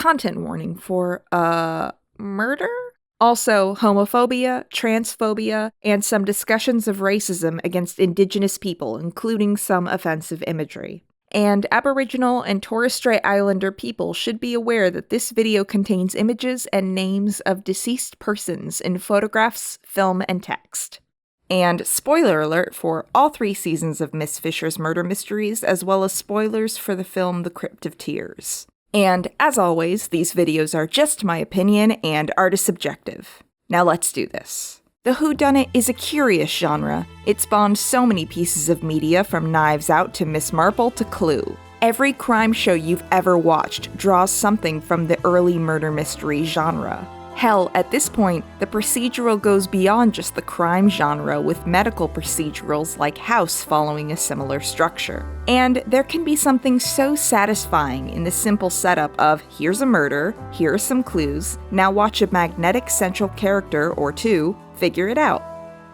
content warning for, murder? Also, homophobia, transphobia, and some discussions of racism against Indigenous people, including some offensive imagery. And Aboriginal and Torres Strait Islander people should be aware that this video contains images and names of deceased persons in photographs, film, and text. And spoiler alert for all 3 seasons of Miss Fisher's Murder Mysteries, as well as spoilers for the film The Crypt of Tears. And, as always, these videos are just my opinion and art is subjective. Now let's do this. The whodunit is a curious genre. It spawned so many pieces of media, from Knives Out to Miss Marple to Clue. Every crime show you've ever watched draws something from the early murder mystery genre. Hell, at this point, the procedural goes beyond just the crime genre, with medical procedurals like House following a similar structure. And there can be something so satisfying in the simple setup of, here's a murder, here are some clues, now watch a magnetic central character or 2 figure it out.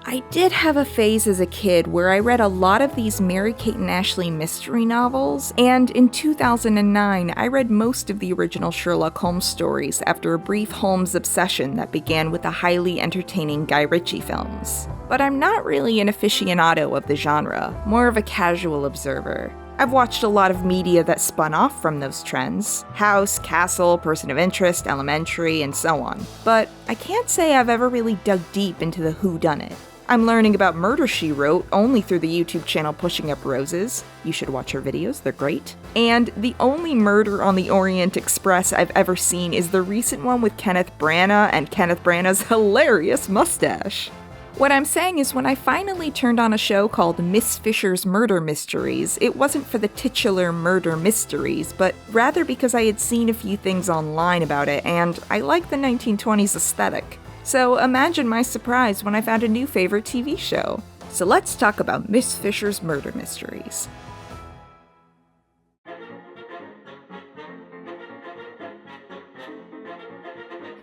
I did have a phase as a kid where I read a lot of these Mary-Kate and Ashley mystery novels, and in 2009 I read most of the original Sherlock Holmes stories after a brief Holmes obsession that began with the highly entertaining Guy Ritchie films. But I'm not really an aficionado of the genre, more of a casual observer. I've watched a lot of media that spun off from those trends: House, Castle, Person of Interest, Elementary, and so on. But I can't say I've ever really dug deep into the whodunit. I'm learning about Murder, She Wrote only through the YouTube channel Pushing Up Roses. You should watch her videos, they're great. And the only Murder on the Orient Express I've ever seen is the recent one with Kenneth Branagh and Kenneth Branagh's hilarious mustache. What I'm saying is, when I finally turned on a show called Miss Fisher's Murder Mysteries, it wasn't for the titular murder mysteries, but rather because I had seen a few things online about it, and I like the 1920s aesthetic. So imagine my surprise when I found a new favorite TV show. So let's talk about Miss Fisher's Murder Mysteries.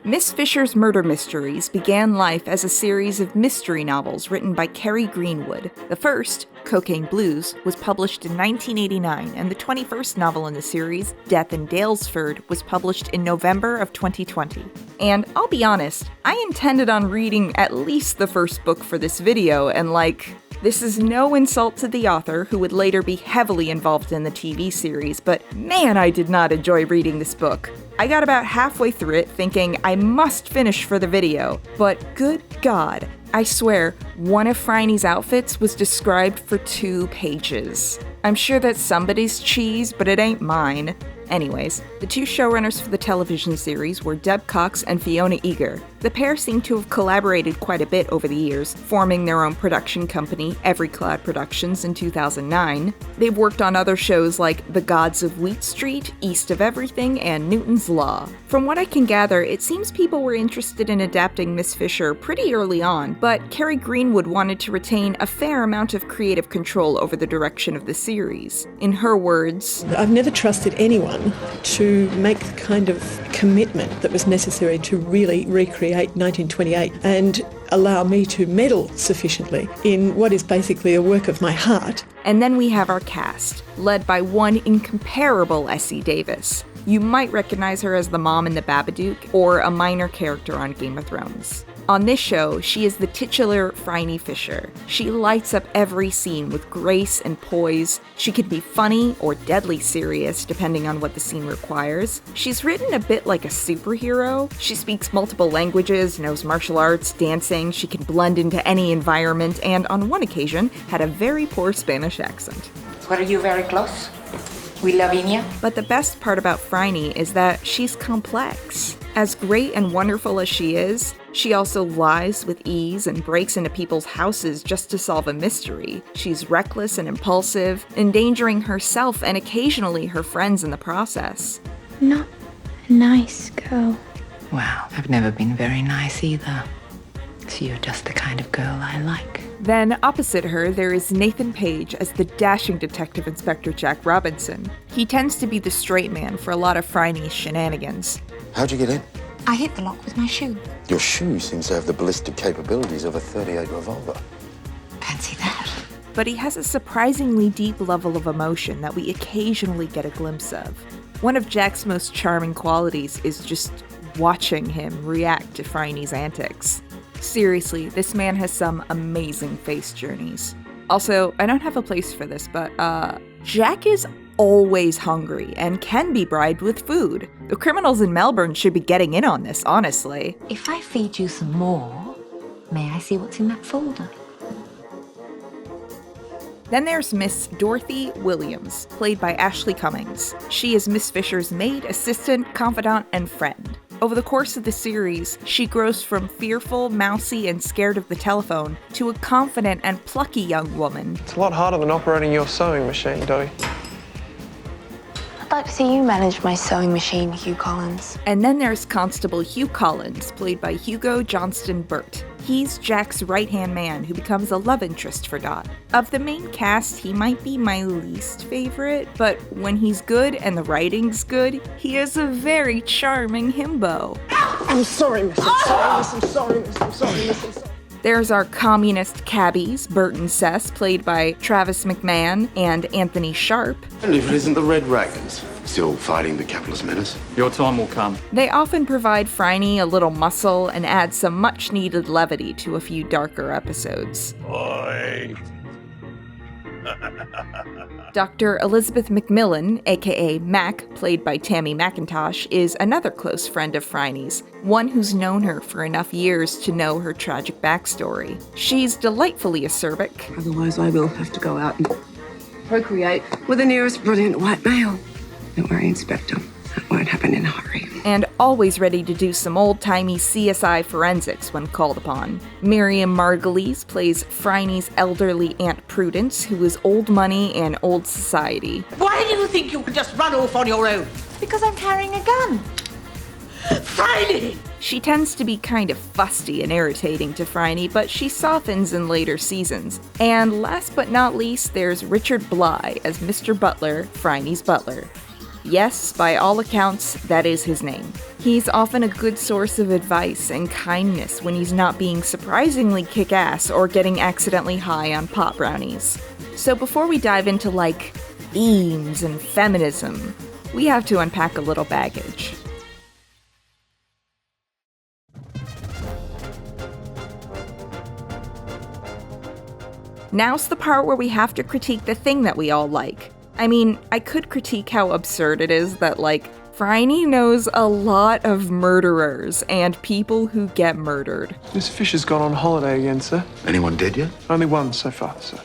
Miss Fisher's Murder Mysteries began life as a series of mystery novels written by Kerry Greenwood. The first, Cocaine Blues, was published in 1989, and the 21st novel in the series, Death in Dalesford, was published in November of 2020. And I'll be honest, I intended on reading at least the first book for this video, and this is no insult to the author, who would later be heavily involved in the TV series, but man, I did not enjoy reading this book. I got about halfway through it thinking I must finish for the video, but good God, I swear, one of Phryne's outfits was described for 2 pages. I'm sure that's somebody's cheese, but it ain't mine. Anyways, the 2 showrunners for the television series were Deb Cox and Fiona Eager. The pair seem to have collaborated quite a bit over the years, forming their own production company, Everycloud Productions, in 2009. They've worked on other shows like The Gods of Wheat Street, East of Everything, and Newton's Law. From what I can gather, it seems people were interested in adapting Miss Fisher pretty early on, but Kerry Greenwood wanted to retain a fair amount of creative control over the direction of the series. In her words, "I've never trusted anyone to make the kind of commitment that was necessary to really recreate 1928 and allow me to meddle sufficiently in what is basically a work of my heart." And then we have our cast, led by one incomparable Essie Davis. You might recognize her as the mom in The Babadook, or a minor character on Game of Thrones. On this show, she is the titular Phryne Fisher. She lights up every scene with grace and poise. She can be funny or deadly serious, depending on what the scene requires. She's written a bit like a superhero. She speaks multiple languages, knows martial arts, dancing, she can blend into any environment, and on one occasion, had a very poor Spanish accent. Were you very close? We Lavinia? But the best part about Phryne is that she's complex. As great and wonderful as she is, she also lies with ease and breaks into people's houses just to solve a mystery. She's reckless and impulsive, endangering herself and occasionally her friends in the process. Not a nice girl. Well, I've never been very nice either. So you're just the kind of girl I like. Then, opposite her, there is Nathan Page as the dashing Detective Inspector Jack Robinson. He tends to be the straight man for a lot of Phryne's shenanigans. How'd you get in? I hit the lock with my shoe. Your shoe seems to have the ballistic capabilities of a .38 revolver. Fancy that. But he has a surprisingly deep level of emotion that we occasionally get a glimpse of. One of Jack's most charming qualities is just watching him react to Phryne's antics. Seriously, this man has some amazing face journeys. Also, I don't have a place for this, but Jack is always hungry and can be bribed with food. The criminals in Melbourne should be getting in on this, honestly. If I feed you some more, may I see what's in that folder? Then there's Miss Dorothy Williams, played by Ashley Cummings. She is Miss Fisher's maid, assistant, confidant, and friend. Over the course of the series, she grows from fearful, mousy, and scared of the telephone to a confident and plucky young woman. It's a lot harder than operating your sewing machine, Dottie. I'd like to see you manage my sewing machine, Hugh Collins. And then there's Constable Hugh Collins, played by Hugo Johnston Burt. He's Jack's right-hand man who becomes a love interest for Dot. Of the main cast, he might be my least favorite, but when he's good and the writing's good, he is a very charming himbo. I'm sorry, miss. I'm sorry, miss. There's our communist cabbies, Bert and Cess, played by Travis McMahon and Anthony Sharp. And if it isn't the Red Dragons, still fighting the capitalist menace. Your time will come. They often provide Phryne a little muscle and add some much-needed levity to a few darker episodes. Oi. Dr. Elizabeth McMillan, aka Mac, played by Tammy McIntosh, is another close friend of Phryne's, one who's known her for enough years to know her tragic backstory. She's delightfully acerbic. Otherwise I will have to go out and procreate with the nearest brilliant white male. Don't worry, Inspector. That won't happen in a hurry. And always ready to do some old-timey CSI forensics when called upon. Miriam Margolyes plays Phryne's elderly Aunt Prudence, who is old money and old society. Why do you think you can just run off on your own? Because I'm carrying a gun. Phryne! She tends to be kind of fusty and irritating to Phryne, but she softens in later seasons. And last but not least, there's Richard Bligh as Mr. Butler, Phryne's butler. Yes, by all accounts, that is his name. He's often a good source of advice and kindness when he's not being surprisingly kick-ass or getting accidentally high on pot brownies. So before we dive into, themes and feminism, we have to unpack a little baggage. Now's the part where we have to critique the thing that we all like. I mean, I could critique how absurd it is that, Phryne knows a lot of murderers and people who get murdered. Miss Fisher's gone on holiday again, sir. Anyone dead yet? Only one so far, sir.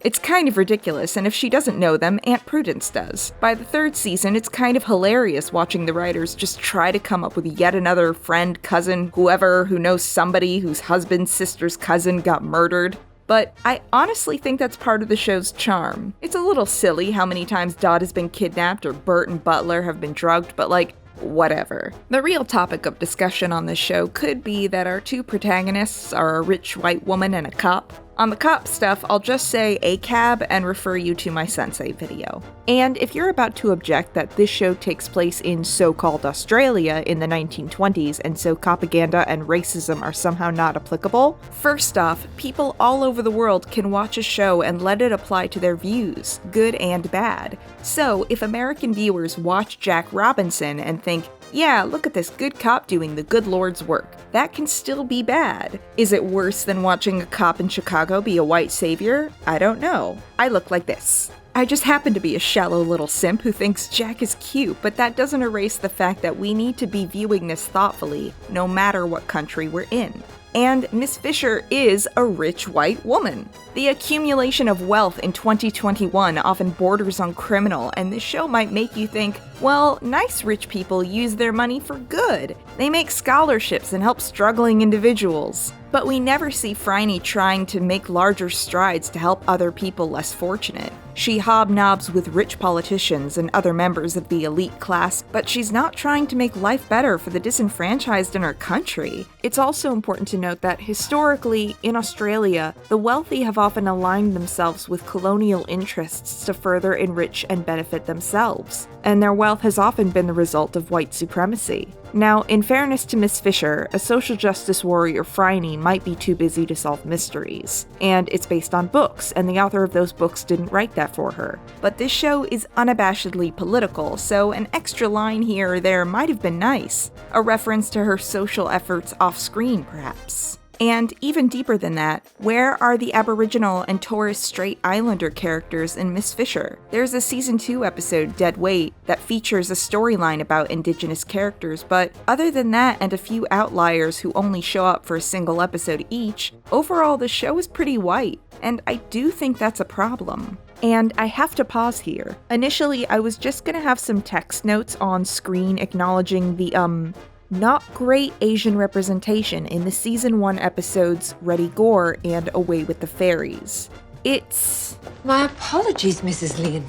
It's kind of ridiculous, and if she doesn't know them, Aunt Prudence does. By the third season, it's kind of hilarious watching the writers just try to come up with yet another friend, cousin, whoever who knows somebody whose husband's sister's cousin got murdered. But I honestly think that's part of the show's charm. It's a little silly how many times Dot has been kidnapped or Bert and Butler have been drugged, but whatever. The real topic of discussion on this show could be that our two protagonists are a rich white woman and a cop. On the cop stuff, I'll just say ACAB and refer you to my Sensei video. And if you're about to object that this show takes place in so-called Australia in the 1920s and so propaganda and racism are somehow not applicable, first off, people all over the world can watch a show and let it apply to their views, good and bad. So if American viewers watch Jack Robinson and think, yeah, look at this good cop doing the good Lord's work, that can still be bad. Is it worse than watching a cop in Chicago be a white savior? I don't know. I look like this. I just happen to be a shallow little simp who thinks Jack is cute, but that doesn't erase the fact that we need to be viewing this thoughtfully, no matter what country we're in. And Miss Fisher is a rich white woman. The accumulation of wealth in 2021 often borders on criminal, and this show might make you think, well, nice rich people use their money for good. They make scholarships and help struggling individuals. But we never see Phryne trying to make larger strides to help other people less fortunate. She hobnobs with rich politicians and other members of the elite class, but she's not trying to make life better for the disenfranchised in her country. It's also important to note that historically, in Australia, the wealthy have often aligned themselves with colonial interests to further enrich and benefit themselves, and their wealth has often been the result of white supremacy. Now, in fairness to Miss Fisher, a social justice warrior Phryne might be too busy to solve mysteries. And it's based on books, and the author of those books didn't write that for her. But this show is unabashedly political, so an extra line here or there might have been nice. A reference to her social efforts off-screen, perhaps. And even deeper than that, where are the Aboriginal and Torres Strait Islander characters in Miss Fisher? There's a Season 2 episode, Dead Weight, that features a storyline about Indigenous characters, but other than that and a few outliers who only show up for a single episode each, overall the show is pretty white, and I do think that's a problem. And I have to pause here. Initially, I was just gonna have some text notes on screen acknowledging the, not great Asian representation in the Season 1 episodes Ready Gore and Away with the Fairies. It's... My apologies, Mrs. Lin.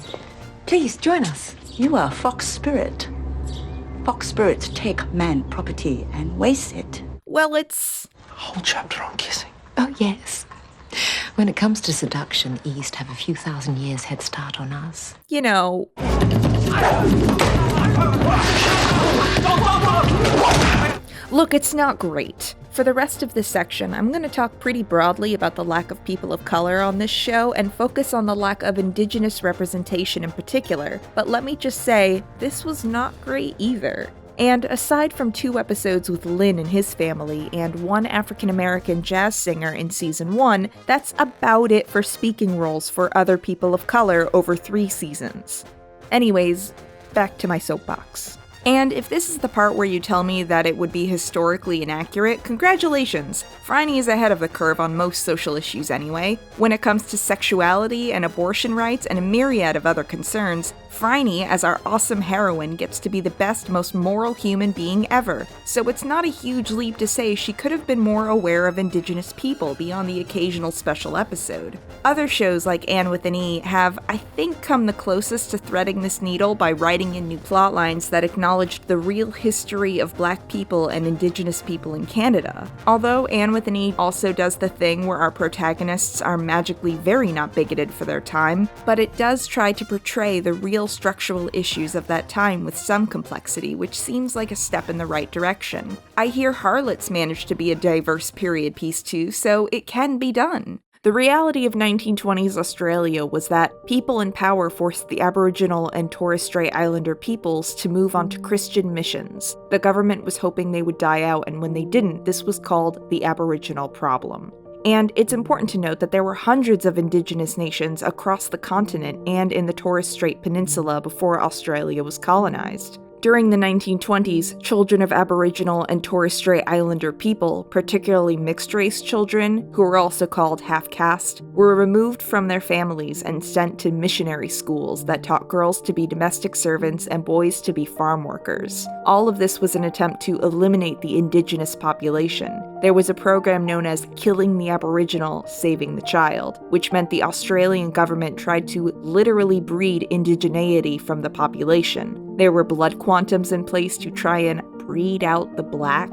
Please join us. You are fox spirit. Fox spirits take man property and waste it. Well, it's... A whole chapter on kissing. Oh, yes. When it comes to seduction, East have a few thousand years head start on us. You know... Look, it's not great. For the rest of this section, I'm going to talk pretty broadly about the lack of people of color on this show and focus on the lack of Indigenous representation in particular, but let me just say, this was not great either. And aside from 2 episodes with Lynn and his family and 1 African-American jazz singer in Season 1, that's about it for speaking roles for other people of color over 3 seasons. Anyways, back to my soapbox. And if this is the part where you tell me that it would be historically inaccurate, congratulations! Phryne is ahead of the curve on most social issues anyway. When it comes to sexuality and abortion rights and a myriad of other concerns, Phryne, as our awesome heroine, gets to be the best, most moral human being ever. So it's not a huge leap to say she could have been more aware of Indigenous people beyond the occasional special episode. Other shows like Anne with an E have, I think, come the closest to threading this needle by writing in new plotlines that acknowledged the real history of Black people and Indigenous people in Canada. Although Anne with an E also does the thing where our protagonists are magically very not bigoted for their time, but it does try to portray the real structural issues of that time with some complexity, which seems like a step in the right direction. I hear Harlots managed to be a diverse period piece too, so it can be done. The reality of 1920s Australia was that people in power forced the Aboriginal and Torres Strait Islander peoples to move on to Christian missions. The government was hoping they would die out, and when they didn't, this was called the Aboriginal problem. And it's important to note that there were hundreds of Indigenous nations across the continent and in the Torres Strait Peninsula before Australia was colonized. During the 1920s, children of Aboriginal and Torres Strait Islander people, particularly mixed-race children, who were also called half-caste, were removed from their families and sent to missionary schools that taught girls to be domestic servants and boys to be farm workers. All of this was an attempt to eliminate the Indigenous population. There was a program known as Killing the Aboriginal, Saving the Child, which meant the Australian government tried to literally breed indigeneity from the population. There were blood quantums in place to try and breed out the black.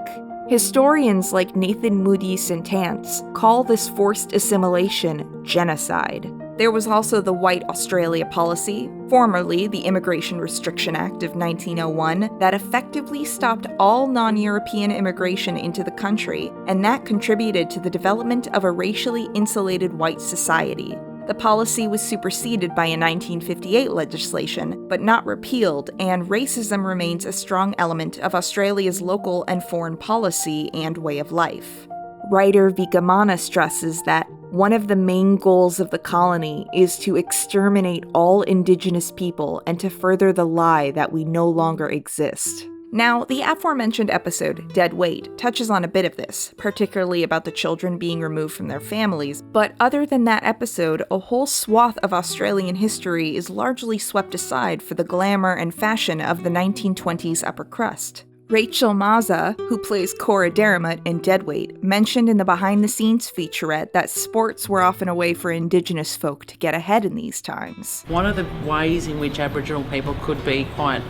Historians like Nathan Mudyi Sentance call this forced assimilation genocide. There was also the White Australia Policy, formerly the Immigration Restriction Act of 1901, that effectively stopped all non-European immigration into the country, and that contributed to the development of a racially insulated white society. The policy was superseded by a 1958 legislation, but not repealed, and racism remains a strong element of Australia's local and foreign policy and way of life. Writer Vika Mana stresses that one of the main goals of the colony is to exterminate all Indigenous people and to further the lie that we no longer exist. Now, the aforementioned episode, Dead Weight, touches on a bit of this, particularly about the children being removed from their families, but other than that episode, a whole swath of Australian history is largely swept aside for the glamour and fashion of the 1920s upper crust. Rachel Maza, who plays Cora Derrimut in Deadweight, mentioned in the behind-the-scenes featurette that sports were often a way for Indigenous folk to get ahead in these times. One of the ways in which Aboriginal people could be quite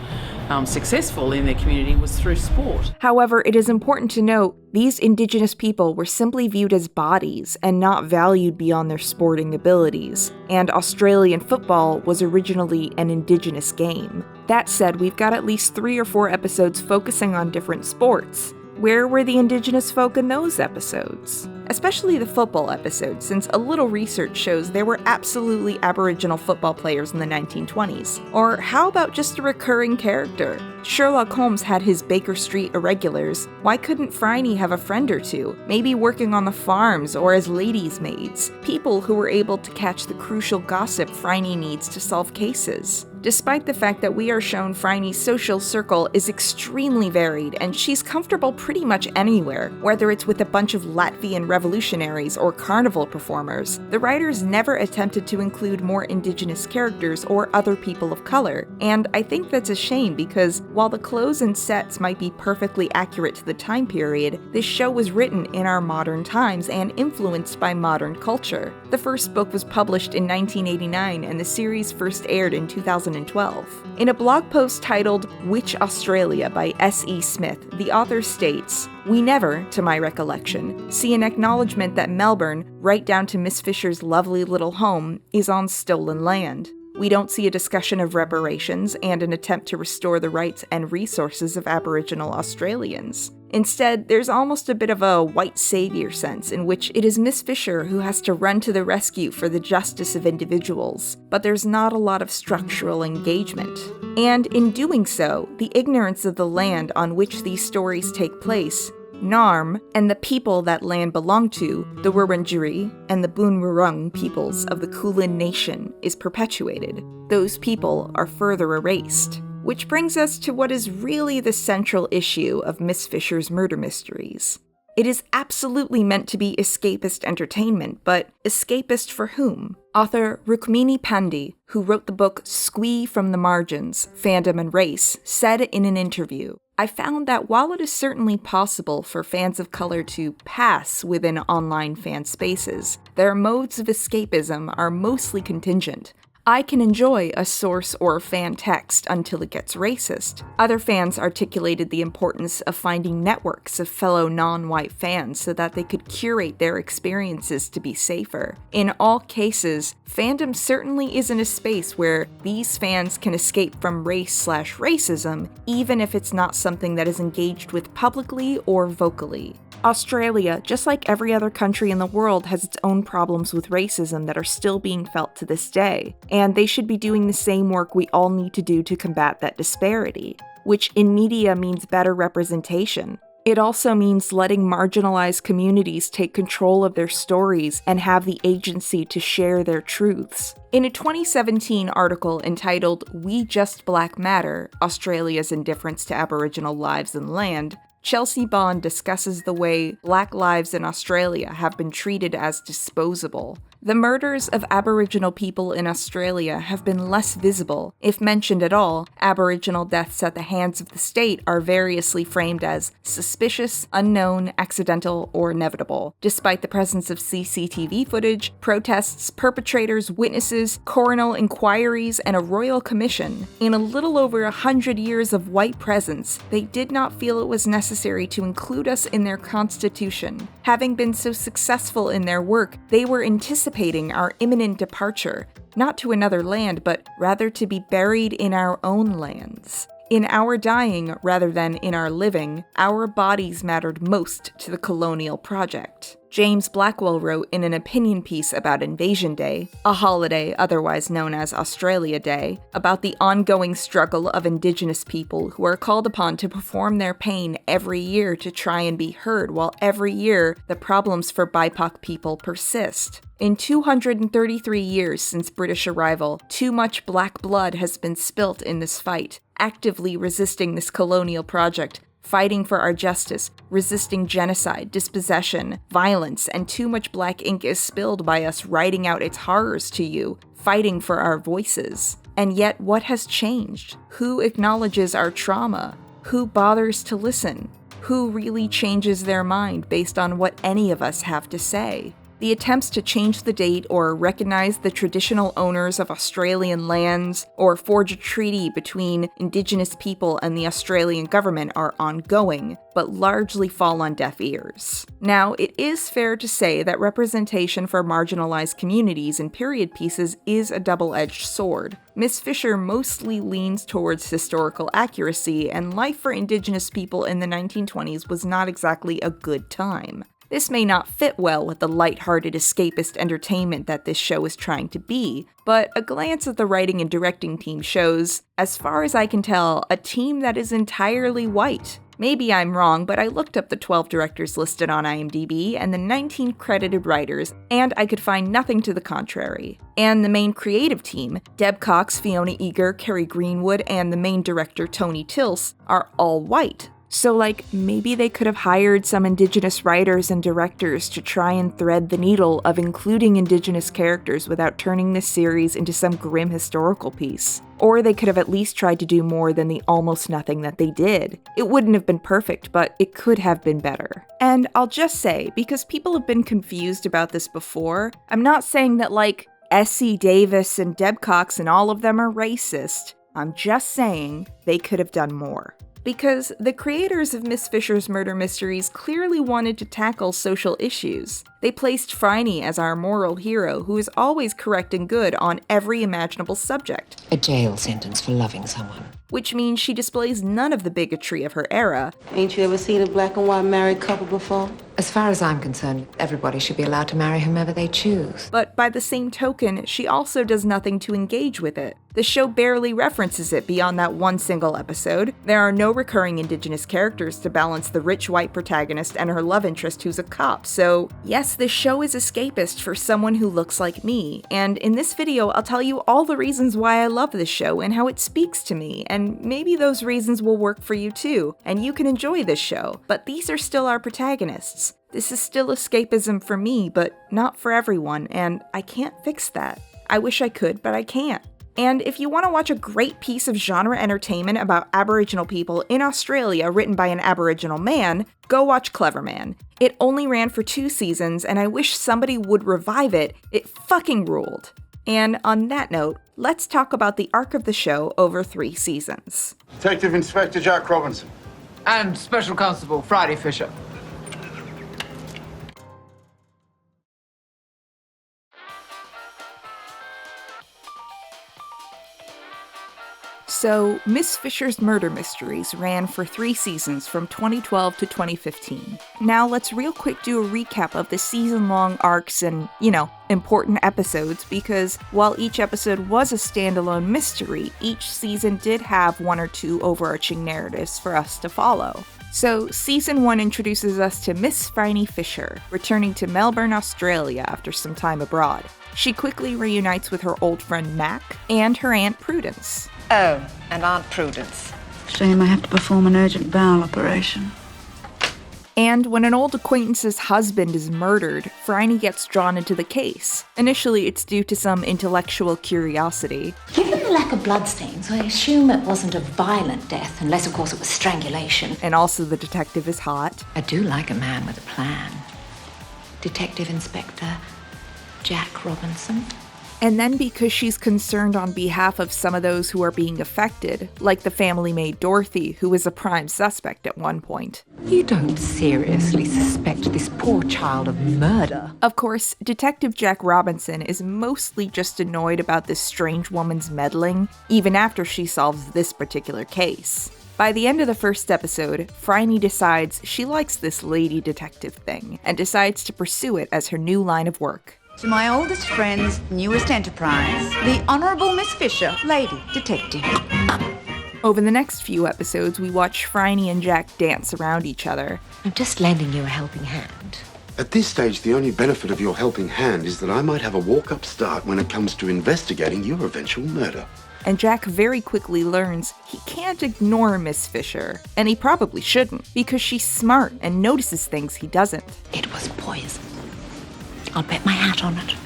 successful in their community was through sport. However, it is important to note, these Indigenous people were simply viewed as bodies and not valued beyond their sporting abilities, and Australian football was originally an Indigenous game. That said, we've got at least 3 or 4 episodes focusing on different sports. Where were the Indigenous folk in those episodes? especially the football episode, since a little research shows there were absolutely Aboriginal football players in the 1920s. Or how about just a recurring character? Sherlock Holmes had his Baker Street irregulars. Why couldn't Phryne have a friend or two, maybe working on the farms or as ladies' maids? People who were able to catch the crucial gossip Phryne needs to solve cases. Despite the fact that we are shown Phryne's social circle is extremely varied and she's comfortable pretty much anywhere, whether it's with a bunch of Latvian revolutionaries or carnival performers, the writers never attempted to include more indigenous characters or other people of color, and I think that's a shame because while the clothes and sets might be perfectly accurate to the time period, this show was written in our modern times and influenced by modern culture. The first book was published in 1989 and the series first aired in 2012. In a blog post titled Which Australia by S.E. Smith, the author states, "We never, to my recollection, see an acknowledgement that Melbourne, right down to Miss Fisher's lovely little home, is on stolen land. We don't see a discussion of reparations and an attempt to restore the rights and resources of Aboriginal Australians. Instead, there's almost a bit of a white savior sense in which it is Miss Fisher who has to run to the rescue for the justice of individuals, but there's not a lot of structural engagement. And in doing so, the ignorance of the land on which these stories take place, Narm, and the people that land belonged to, the Wurundjeri and the Boonwurrung peoples of the Kulin Nation, is perpetuated. Those people are further erased. Which brings us to what is really the central issue of Miss Fisher's murder mysteries. It is absolutely meant to be escapist entertainment, but escapist for whom? Author Rukmini Pandey, who wrote the book Squee from the Margins, Fandom and Race, said in an interview, "I found that while it is certainly possible for fans of color to pass within online fan spaces, their modes of escapism are mostly contingent. I can enjoy a source or fan text until it gets racist. Other fans articulated the importance of finding networks of fellow non-white fans so that they could curate their experiences to be safer. In all cases, fandom certainly isn't a space where these fans can escape from race/racism, even if it's not something that is engaged with publicly or vocally. Australia, just like every other country in the world, has its own problems with racism that are still being felt to this day, and they should be doing the same work we all need to do to combat that disparity, which in media means better representation. It also means letting marginalized communities take control of their stories and have the agency to share their truths. In a 2017 article entitled We Just Black Matter, Australia's Indifference to Aboriginal Lives and Land, Chelsea Bond discusses the way Black lives in Australia have been treated as disposable. The murders of Aboriginal people in Australia have been less visible. If mentioned at all, Aboriginal deaths at the hands of the state are variously framed as suspicious, unknown, accidental, or inevitable, despite the presence of CCTV footage, protests, perpetrators, witnesses, coroner inquiries, and a royal commission. In a little over 100 years of white presence, they did not feel it was necessary to include us in their constitution. Having been so successful in their work, they were anticipating our imminent departure, not to another land, but rather to be buried in our own lands. In our dying, rather than in our living, our bodies mattered most to the colonial project. James Blackwell wrote in an opinion piece about Invasion Day, a holiday otherwise known as Australia Day, about the ongoing struggle of Indigenous people who are called upon to perform their pain every year to try and be heard, while every year the problems for BIPOC people persist. In 233 years since British arrival, too much black blood has been spilt in this fight, actively resisting this colonial project, fighting for our justice, resisting genocide, dispossession, violence, and too much black ink is spilled by us writing out its horrors to you, fighting for our voices. And yet, what has changed? Who acknowledges our trauma? Who bothers to listen? Who really changes their mind based on what any of us have to say? The attempts to change the date or recognize the traditional owners of Australian lands or forge a treaty between Indigenous people and the Australian government are ongoing, but largely fall on deaf ears. Now, it is fair to say that representation for marginalized communities in period pieces is a double-edged sword. Miss Fisher mostly leans towards historical accuracy, and life for Indigenous people in the 1920s was not exactly a good time. This may not fit well with the lighthearted escapist entertainment that this show is trying to be, but a glance at the writing and directing team shows, as far as I can tell, a team that is entirely white. Maybe I'm wrong, but I looked up the 12 directors listed on IMDb and the 19 credited writers, and I could find nothing to the contrary. And the main creative team, Deb Cox, Fiona Eager, Kerry Greenwood, and the main director, Tony Tilse, are all white. So maybe they could have hired some Indigenous writers and directors to try and thread the needle of including Indigenous characters without turning this series into some grim historical piece. Or they could have at least tried to do more than the almost nothing that they did. It wouldn't have been perfect, but it could have been better. And I'll just say, because people have been confused about this before, I'm not saying that Essie Davis and Deb Cox and all of them are racist. I'm just saying they could have done more. Because the creators of Miss Fisher's murder mysteries clearly wanted to tackle social issues. They placed Phryne as our moral hero who is always correct and good on every imaginable subject. A jail sentence for loving someone. Which means she displays none of the bigotry of her era. Ain't you ever seen a black and white married couple before? As far as I'm concerned, everybody should be allowed to marry whomever they choose. But by the same token, she also does nothing to engage with it. The show barely references it beyond that one single episode. There are no recurring Indigenous characters to balance the rich white protagonist and her love interest who's a cop, so yes, this show is escapist for someone who looks like me, and in this video I'll tell you all the reasons why I love this show and how it speaks to me, and maybe those reasons will work for you too, and you can enjoy this show, but these are still our protagonists. This is still escapism for me, but not for everyone, and I can't fix that. I wish I could, but I can't. And if you want to watch a great piece of genre entertainment about Aboriginal people in Australia written by an Aboriginal man, go watch Cleverman. It only ran for 2 seasons, and I wish somebody would revive it. It fucking ruled. And on that note, let's talk about the arc of the show over 3 seasons. Detective Inspector Jack Robinson. And Special Constable Friday Fisher. So, Miss Fisher's Murder Mysteries ran for 3 seasons from 2012 to 2015. Now let's real quick do a recap of the season-long arcs and, important episodes, because while each episode was a standalone mystery, each season did have 1 or 2 overarching narratives for us to follow. So, Season 1 introduces us to Miss Phryne Fisher, returning to Melbourne, Australia after some time abroad. She quickly reunites with her old friend Mac and her Aunt Prudence. Oh, and Aunt Prudence. Shame I have to perform an urgent bowel operation. And when an old acquaintance's husband is murdered, Phryne gets drawn into the case. Initially, it's due to some intellectual curiosity. Given the lack of bloodstains, I assume it wasn't a violent death, unless, of course, it was strangulation. And also the detective is hot. I do like a man with a plan. Detective Inspector Jack Robinson. And then because she's concerned on behalf of some of those who are being affected, like the family maid Dorothy, who was a prime suspect at one point. You don't seriously suspect this poor child of murder? Of course, Detective Jack Robinson is mostly just annoyed about this strange woman's meddling, even after she solves this particular case. By the end of the first episode, Phryne decides she likes this lady detective thing, and decides to pursue it as her new line of work. To my oldest friend's newest enterprise, the Honourable Miss Fisher, Lady Detective. Over the next few episodes, we watch Phryne and Jack dance around each other. I'm just lending you a helping hand. At this stage, the only benefit of your helping hand is that I might have a walk-up start when it comes to investigating your eventual murder. And Jack very quickly learns he can't ignore Miss Fisher, and he probably shouldn't, because she's smart and notices things he doesn't. It was poison. I'll bet my hat on it.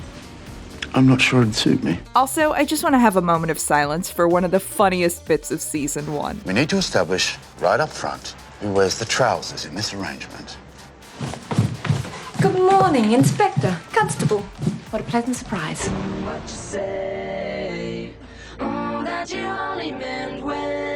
I'm not sure it'd suit me. Also, I just want to have a moment of silence for one of the funniest bits of Season 1. We need to establish, right up front, who wears the trousers in this arrangement. Good morning, Inspector. Constable. What a pleasant surprise. What you say? That you only meant well.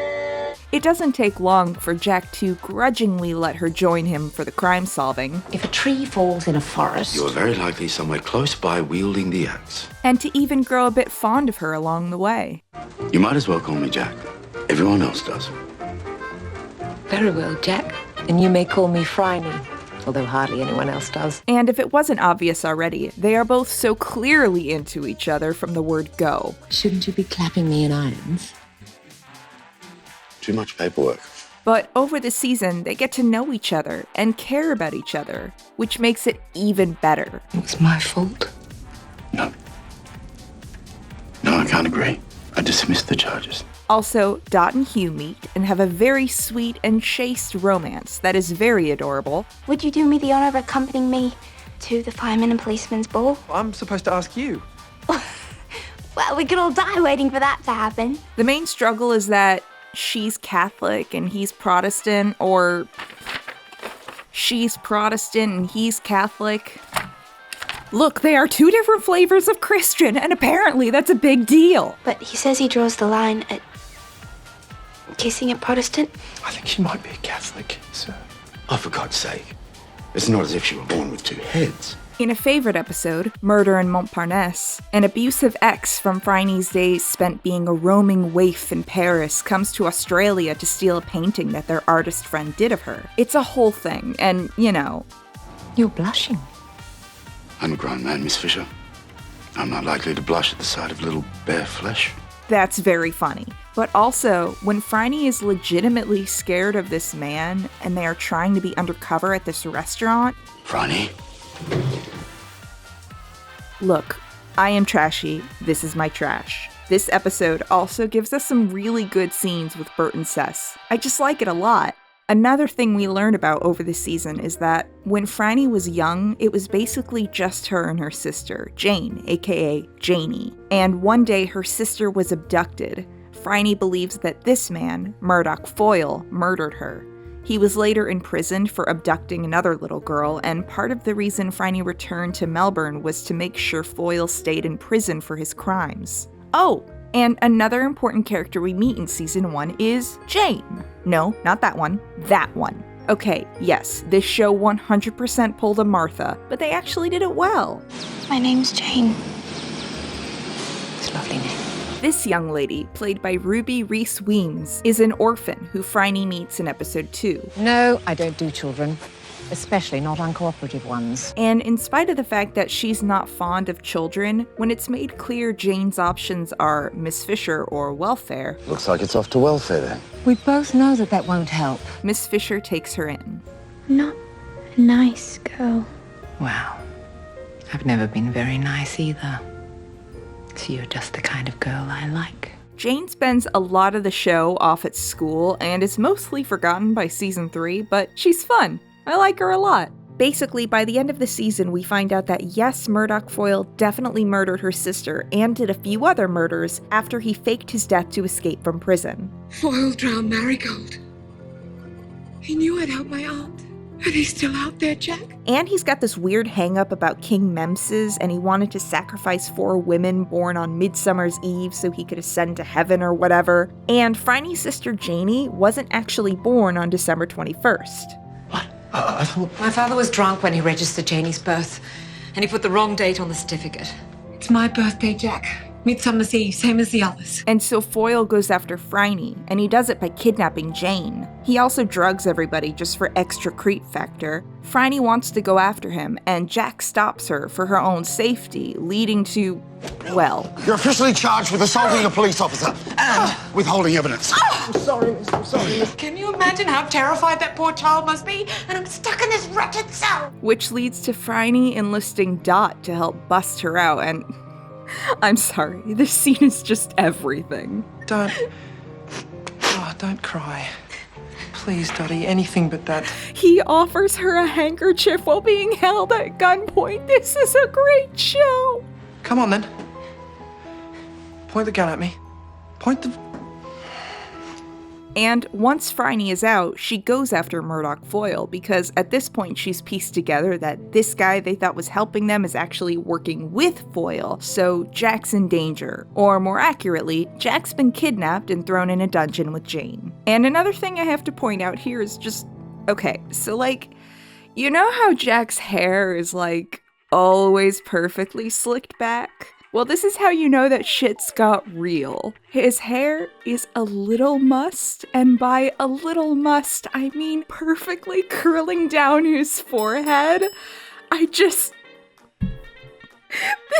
It doesn't take long for Jack to grudgingly let her join him for the crime solving. If a tree falls in a forest... You're very likely somewhere close by wielding the axe. And to even grow a bit fond of her along the way. You might as well call me Jack. Everyone else does. Very well, Jack. And you may call me Phryne. although hardly anyone else does. And if it wasn't obvious already, they are both so clearly into each other from the word go. Shouldn't you be clapping me in irons? Too much paperwork. But over the season, they get to know each other and care about each other, which makes it even better. It's my fault. No. No, I can't agree. I dismiss the charges. Also, Dot and Hugh meet and have a very sweet and chaste romance that is very adorable. Would you do me the honor of accompanying me to the firemen and policemen's ball? I'm supposed to ask you. Well, we could all die waiting for that to happen. The main struggle is that she's Catholic and he's Protestant, or she's Protestant and he's Catholic. Look, they are two different flavors of Christian, and apparently that's a big deal. But he says he draws the line at kissing a Protestant. I think she might be a Catholic, sir. Oh, for God's sake. It's not as if she were born with two heads. In a favorite episode, Murder in Montparnasse, an abusive ex from Phryne's days spent being a roaming waif in Paris comes to Australia to steal a painting that their artist friend did of her. It's a whole thing, and, you know... You're blushing. I'm a grown man, Miss Fisher. I'm not likely to blush at the sight of little bare flesh. That's very funny. But also, when Phryne is legitimately scared of this man, and they are trying to be undercover at this restaurant... Phryne? Look, I am trashy. This is my trash. This episode also gives us some really good scenes with Bert and Cess. I just like it a lot. Another thing we learned about over the season is that when Phryne was young, it was basically just her and her sister, Jane, aka Janie. And one day her sister was abducted. Phryne believes that this man, Murdoch Foyle, murdered her. He was later imprisoned for abducting another little girl, and part of the reason Phryne returned to Melbourne was to make sure Foyle stayed in prison for his crimes. Oh, and another important character we meet in season 1 is Jane. No, not that one. That one. Okay, yes, this show 100% pulled a Martha, but they actually did it well. My name's Jane. It's a lovely name. This young lady, played by Ruby Reese Weems, is an orphan who Phryne meets in episode 2. No, I don't do children. Especially not uncooperative ones. And in spite of the fact that she's not fond of children, when it's made clear Jane's options are Miss Fisher or welfare... Looks like it's off to welfare then. We both know that won't help. Miss Fisher takes her in. I'm not a nice girl. Well, I've never been very nice either. So you're just the kind of girl I like. Jane spends a lot of the show off at school and is mostly forgotten by season 3, but she's fun. I like her a lot. Basically, by the end of the season, we find out that yes, Murdoch Foyle definitely murdered her sister and did a few other murders after he faked his death to escape from prison. Foyle drowned Marigold. He knew I'd help my aunt. And he's still out there, Jack. And he's got this weird hang-up about King Memses, and he wanted to sacrifice 4 women born on Midsummer's Eve so he could ascend to heaven or whatever. And Phryne's sister Janie wasn't actually born on December 21st. I thought... My father was drunk when he registered Janie's birth, and he put the wrong date on the certificate. It's my birthday, Jack. Midsummer's Eve, same as the others. And so Foyle goes after Phryne, and he does it by kidnapping Jane. He also drugs everybody just for extra creep factor. Phryne wants to go after him, and Jack stops her for her own safety, leading to, well... You're officially charged with assaulting a police officer and withholding evidence. I'm sorry, miss. I'm sorry, miss. Can you imagine how terrified that poor child must be? And I'm stuck in this wretched cell. Which leads to Phryne enlisting Dot to help bust her out, and... I'm sorry, this scene is just everything. Don't cry. Please, Dottie, anything but that. He offers her a handkerchief while being held at gunpoint. This is a great show. Come on, then. Point the gun at me. Point the... And once Phryne is out, she goes after Murdoch Foyle because at this point she's pieced together that this guy they thought was helping them is actually working with Foyle, so Jack's in danger. Or more accurately, Jack's been kidnapped and thrown in a dungeon with Jane. And another thing I have to point out here is just, okay, so like, you know how Jack's hair is like always perfectly slicked back? Well, this is how you know that shit's got real. His hair is a little mussed, and by a little mussed, I mean perfectly curling down his forehead. This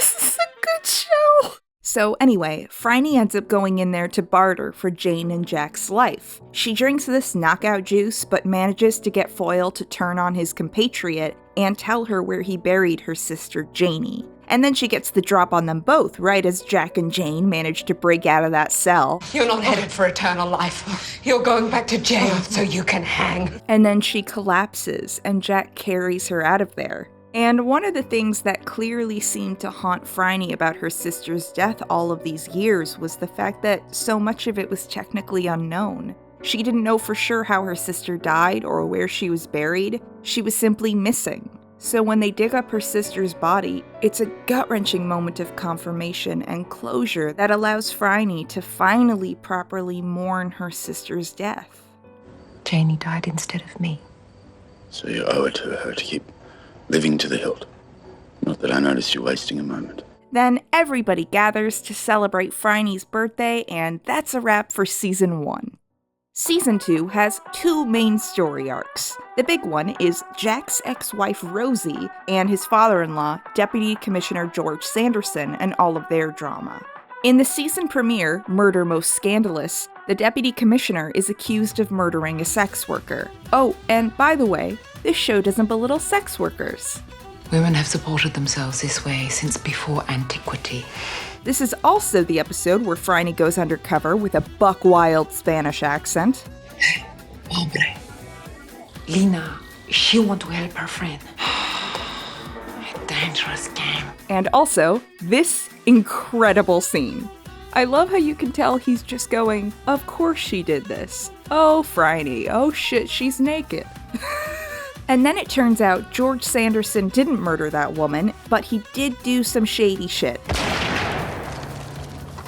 is a good show. So anyway, Phryne ends up going in there to barter for Jane and Jack's life. She drinks this knockout juice, but manages to get Foyle to turn on his compatriot and tell her where he buried her sister Janie. And then she gets the drop on them both, right as Jack and Jane manage to break out of that cell. You're not headed for eternal life. You're going back to jail so you can hang. And then she collapses, and Jack carries her out of there. And one of the things that clearly seemed to haunt Phryne about her sister's death all of these years was the fact that so much of it was technically unknown. She didn't know for sure how her sister died or where she was buried. She was simply missing. So when they dig up her sister's body, it's a gut-wrenching moment of confirmation and closure that allows Phryne to finally properly mourn her sister's death. Janie died instead of me. So you owe it to her to keep living to the hilt. Not that I noticed you wasting a moment. Then everybody gathers to celebrate Phryne's birthday, and that's a wrap for Season 1. Season 2 has 2 main story arcs. The big one is Jack's ex-wife Rosie and his father-in-law, Deputy Commissioner George Sanderson, and all of their drama. In the season premiere, Murder Most Scandalous, the Deputy Commissioner is accused of murdering a sex worker. Oh, and by the way, this show doesn't belittle sex workers. Women have supported themselves this way since before antiquity. This is also the episode where Phryne goes undercover with a buck-wild Spanish accent. Pobre. Lina, she want to help her friend. A dangerous game. And also, this incredible scene. I love how you can tell he's just going, of course she did this. Oh, Phryne, oh shit, she's naked. And then it turns out George Sanderson didn't murder that woman, but he did do some shady shit.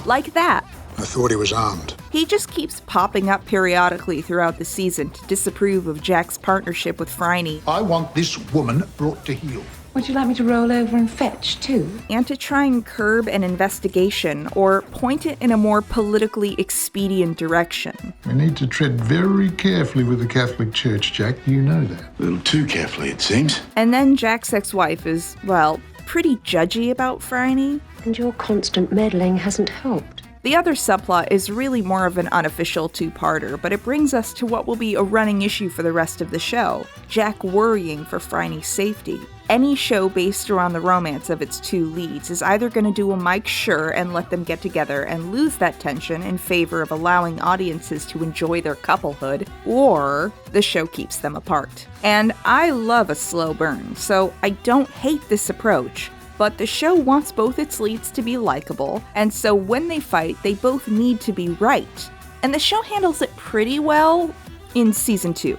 Like that. I thought he was armed. He just keeps popping up periodically throughout the season to disapprove of Jack's partnership with Phryne. I want this woman brought to heel. Would you like me to roll over and fetch, too? And to try and curb an investigation, or point it in a more politically expedient direction. We need to tread very carefully with the Catholic Church, Jack. You know that. A little too carefully, it seems. And then Jack's ex-wife is, well, pretty judgy about Phryne. And your constant meddling hasn't helped. The other subplot is really more of an unofficial two-parter, but it brings us to what will be a running issue for the rest of the show, Jack worrying for Phryne's safety. Any show based around the romance of its 2 leads is either going to do a Mike Schur and let them get together and lose that tension in favor of allowing audiences to enjoy their couplehood, or the show keeps them apart. And I love a slow burn, so I don't hate this approach. But the show wants both its leads to be likable, and so when they fight, they both need to be right. And the show handles it pretty well in Season 2.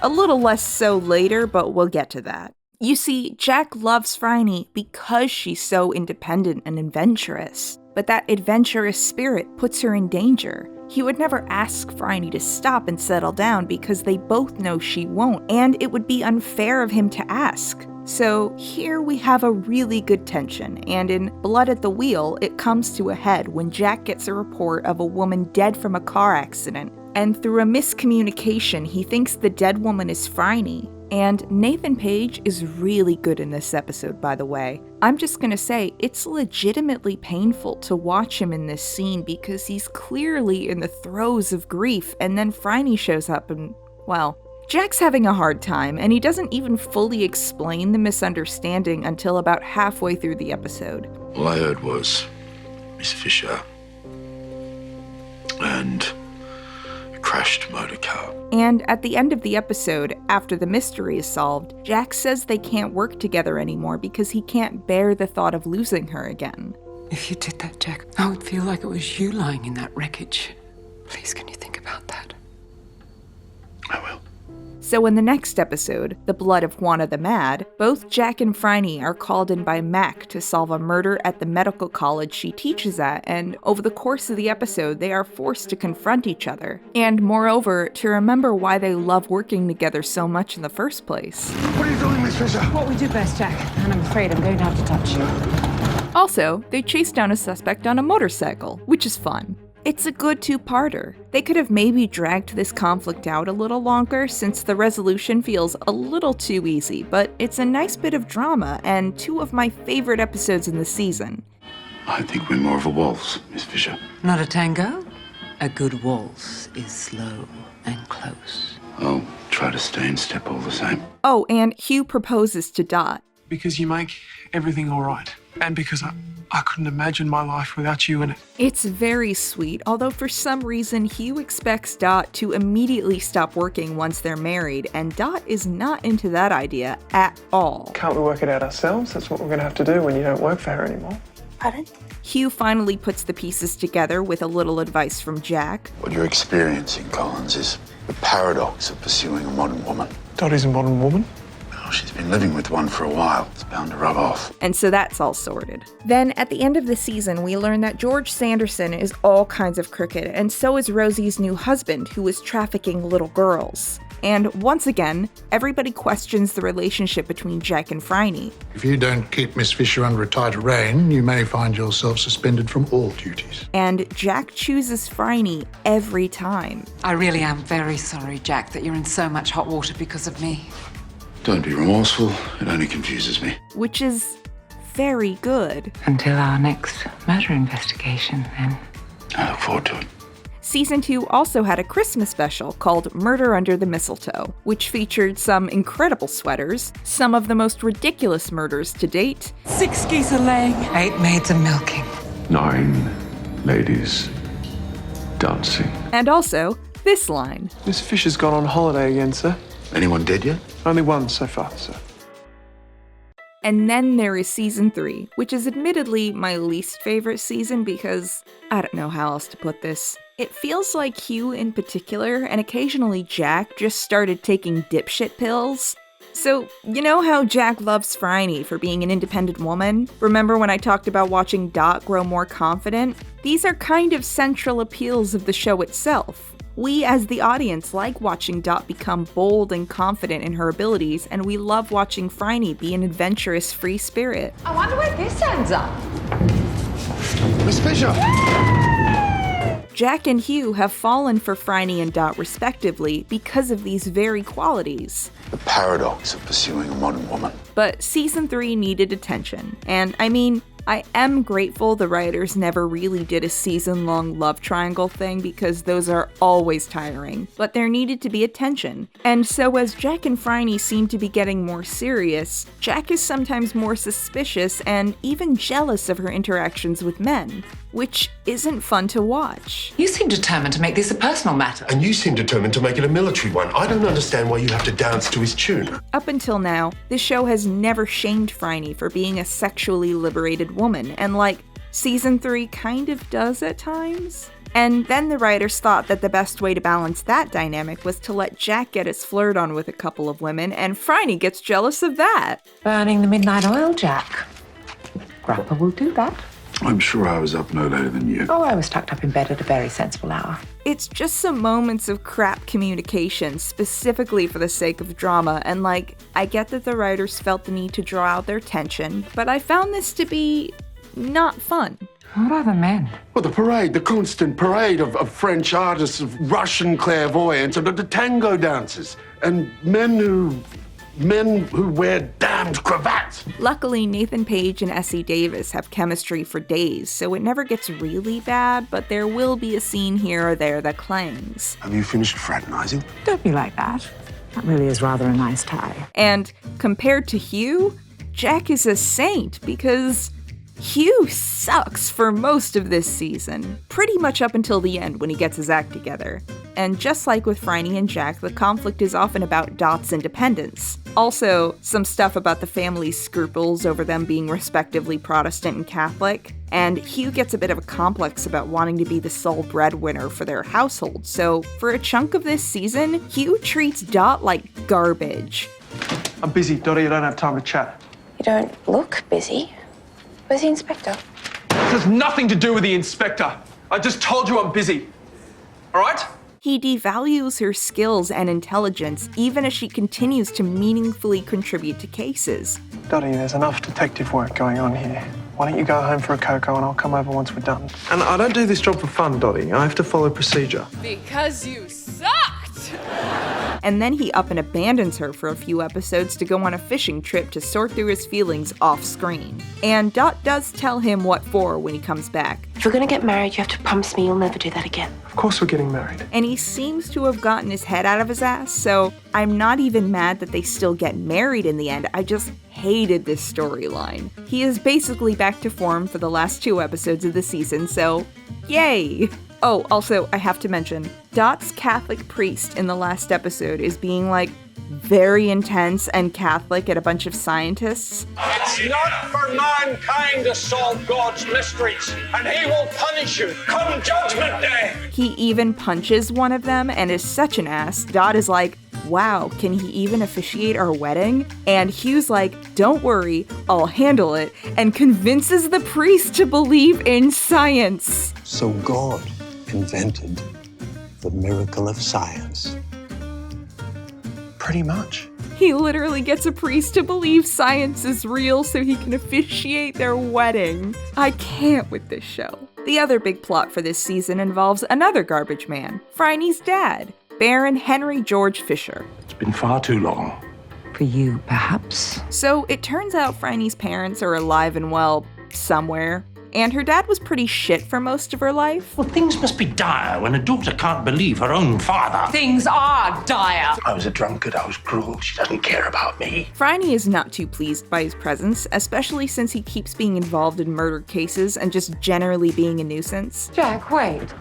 A little less so later, but we'll get to that. You see, Jack loves Phryne because she's so independent and adventurous. But that adventurous spirit puts her in danger. He would never ask Phryne to stop and settle down because they both know she won't, and it would be unfair of him to ask. So here we have a really good tension, and in Blood at the Wheel, it comes to a head when Jack gets a report of a woman dead from a car accident, and through a miscommunication, he thinks the dead woman is Phryne. And Nathan Page is really good in this episode, by the way. I'm just gonna say, it's legitimately painful to watch him in this scene because he's clearly in the throes of grief, and then Phryne shows up and, well, Jack's having a hard time, and he doesn't even fully explain the misunderstanding until about halfway through the episode. All I heard was Miss Fisher and a crashed motor car. And at the end of the episode, after the mystery is solved, Jack says they can't work together anymore because he can't bear the thought of losing her again. If you did that, Jack, I would feel like it was you lying in that wreckage. Please, can you think about that? I will. So in the next episode, The Blood of Juana the Mad, both Jack and Phryne are called in by Mac to solve a murder at the medical college she teaches at, and over the course of the episode, they are forced to confront each other. And moreover, to remember why they love working together so much in the first place. What are you doing, Miss Fisher? What we do best, Jack. And I'm afraid I'm going to have to touch you. Also, they chase down a suspect on a motorcycle, which is fun. It's a good two-parter. They could have maybe dragged this conflict out a little longer since the resolution feels a little too easy, but it's a nice bit of drama and two of my favorite episodes in the season. I think we're more of a waltz, Miss Fisher. Not a tango? A good waltz is slow and close. I'll try to stay in step all the same. Oh, and Hugh proposes to Dot. Because you make everything all right. And because I couldn't imagine my life without you in it. It's very sweet, although for some reason Hugh expects Dot to immediately stop working once they're married, and Dot is not into that idea at all. Can't we work it out ourselves? That's what we're going to have to do when you don't work for her anymore. Pardon? Hugh finally puts the pieces together with a little advice from Jack. What you're experiencing, Collins, is the paradox of pursuing a modern woman. Dottie's a modern woman. Well, she's been living with one for a while. It's bound to rub off. And so that's all sorted. Then, at the end of the season, we learn that George Sanderson is all kinds of crooked, and so is Rosie's new husband, who is trafficking little girls. And once again, everybody questions the relationship between Jack and Phryne. If you don't keep Miss Fisher under a tighter rein, you may find yourself suspended from all duties. And Jack chooses Phryne every time. I really am very sorry, Jack, that you're in so much hot water because of me. Don't be remorseful. It only confuses me. Which is very good. Until our next murder investigation, then. I look forward to it. Season 2 also had a Christmas special called Murder Under the Mistletoe, which featured some incredible sweaters, some of the most ridiculous murders to date, 6 geese a laying, 8 maids a milking, 9 ladies dancing. and also this line. Miss Fisher's gone on holiday again, sir. Anyone dead yet? Only one so far, sir. And then there is Season 3, which is admittedly my least favorite season because I don't know how else to put this. It feels like Hugh in particular, and occasionally Jack, just started taking dipshit pills. So, you know how Jack loves Phryne for being an independent woman? Remember when I talked about watching Dot grow more confident? These are kind of central appeals of the show itself. We, as the audience, like watching Dot become bold and confident in her abilities, and we love watching Phryne be an adventurous, free spirit. I wonder where this ends up. Miss Fisher! Jack and Hugh have fallen for Phryne and Dot respectively because of these very qualities. The paradox of pursuing a modern woman. But Season 3 needed attention, and I mean, I am grateful the writers never really did a season-long love triangle thing because those are always tiring, but there needed to be attention. And so as Jack and Phryne seem to be getting more serious, Jack is sometimes more suspicious and even jealous of her interactions with men, which isn't fun to watch. You seem determined to make this a personal matter. And you seem determined to make it a military one. I don't understand why you have to dance to his tune. Up until now, this show has never shamed Phryne for being a sexually liberated woman, and Season 3 kind of does at times. And then the writers thought that the best way to balance that dynamic was to let Jack get his flirt on with a couple of women, and Phryne gets jealous of that. Burning the midnight oil, Jack. Grandpa will do that. I'm sure I was up no later than you. Oh, I was tucked up in bed at a very sensible hour. It's just some moments of crap communication, specifically for the sake of drama, and I get that the writers felt the need to draw out their tension, but I found this to be not fun. What are the men? Well, the parade, the constant parade of French artists, of Russian clairvoyants, and the tango dancers, and men who wear damned cravats. Luckily, Nathan Page and Essie Davis have chemistry for days, so it never gets really bad, but there will be a scene here or there that clangs. Have you finished fraternizing? Don't be like that. That really is rather a nice tie. And compared to Hugh, Jack is a saint because Hugh sucks for most of this season, pretty much up until the end when he gets his act together. And just like with Phryne and Jack, the conflict is often about Dot's independence. Also, some stuff about the family's scruples over them being respectively Protestant and Catholic. And Hugh gets a bit of a complex about wanting to be the sole breadwinner for their household, so for a chunk of this season, Hugh treats Dot like garbage. I'm busy, Dottie. I don't have time to chat. You don't look busy. Where's the inspector? This has nothing to do with the inspector. I just told you I'm busy. All right? He devalues her skills and intelligence even as she continues to meaningfully contribute to cases. Dottie, there's enough detective work going on here. Why don't you go home for a cocoa and I'll come over once we're done. And I don't do this job for fun, Dottie. I have to follow procedure. Because you sucked! And then he up and abandons her for a few episodes to go on a fishing trip to sort through his feelings off screen. And Dot does tell him what for when he comes back. If we're gonna get married, you have to promise me you'll never do that again. Of course we're getting married. And he seems to have gotten his head out of his ass, so I'm not even mad that they still get married in the end. I just hated this storyline. He is basically back to form for the last 2 episodes of the season, so yay! Oh, also, I have to mention, Dot's Catholic priest in the last episode is being, like, very intense and Catholic at a bunch of scientists. It's not for mankind to solve God's mysteries, and he will punish you come Judgment Day. He even punches one of them and is such an ass. Dot is like, wow, can he even officiate our wedding? And Hugh's like, don't worry, I'll handle it, and convinces the priest to believe in science. So God invented the miracle of science. Pretty much. He literally gets a priest to believe science is real so he can officiate their wedding. I can't with this show. The other big plot for this season involves another garbage man, Phryne's dad, Baron Henry George Fisher. It's been far too long. For you, perhaps. So it turns out Phryne's parents are alive and well somewhere. And her dad was pretty shit for most of her life. Well, things must be dire when a daughter can't believe her own father. Things are dire. I was a drunkard, I was cruel, she doesn't care about me. Phryne is not too pleased by his presence, especially since he keeps being involved in murder cases and just generally being a nuisance. Jack, wait.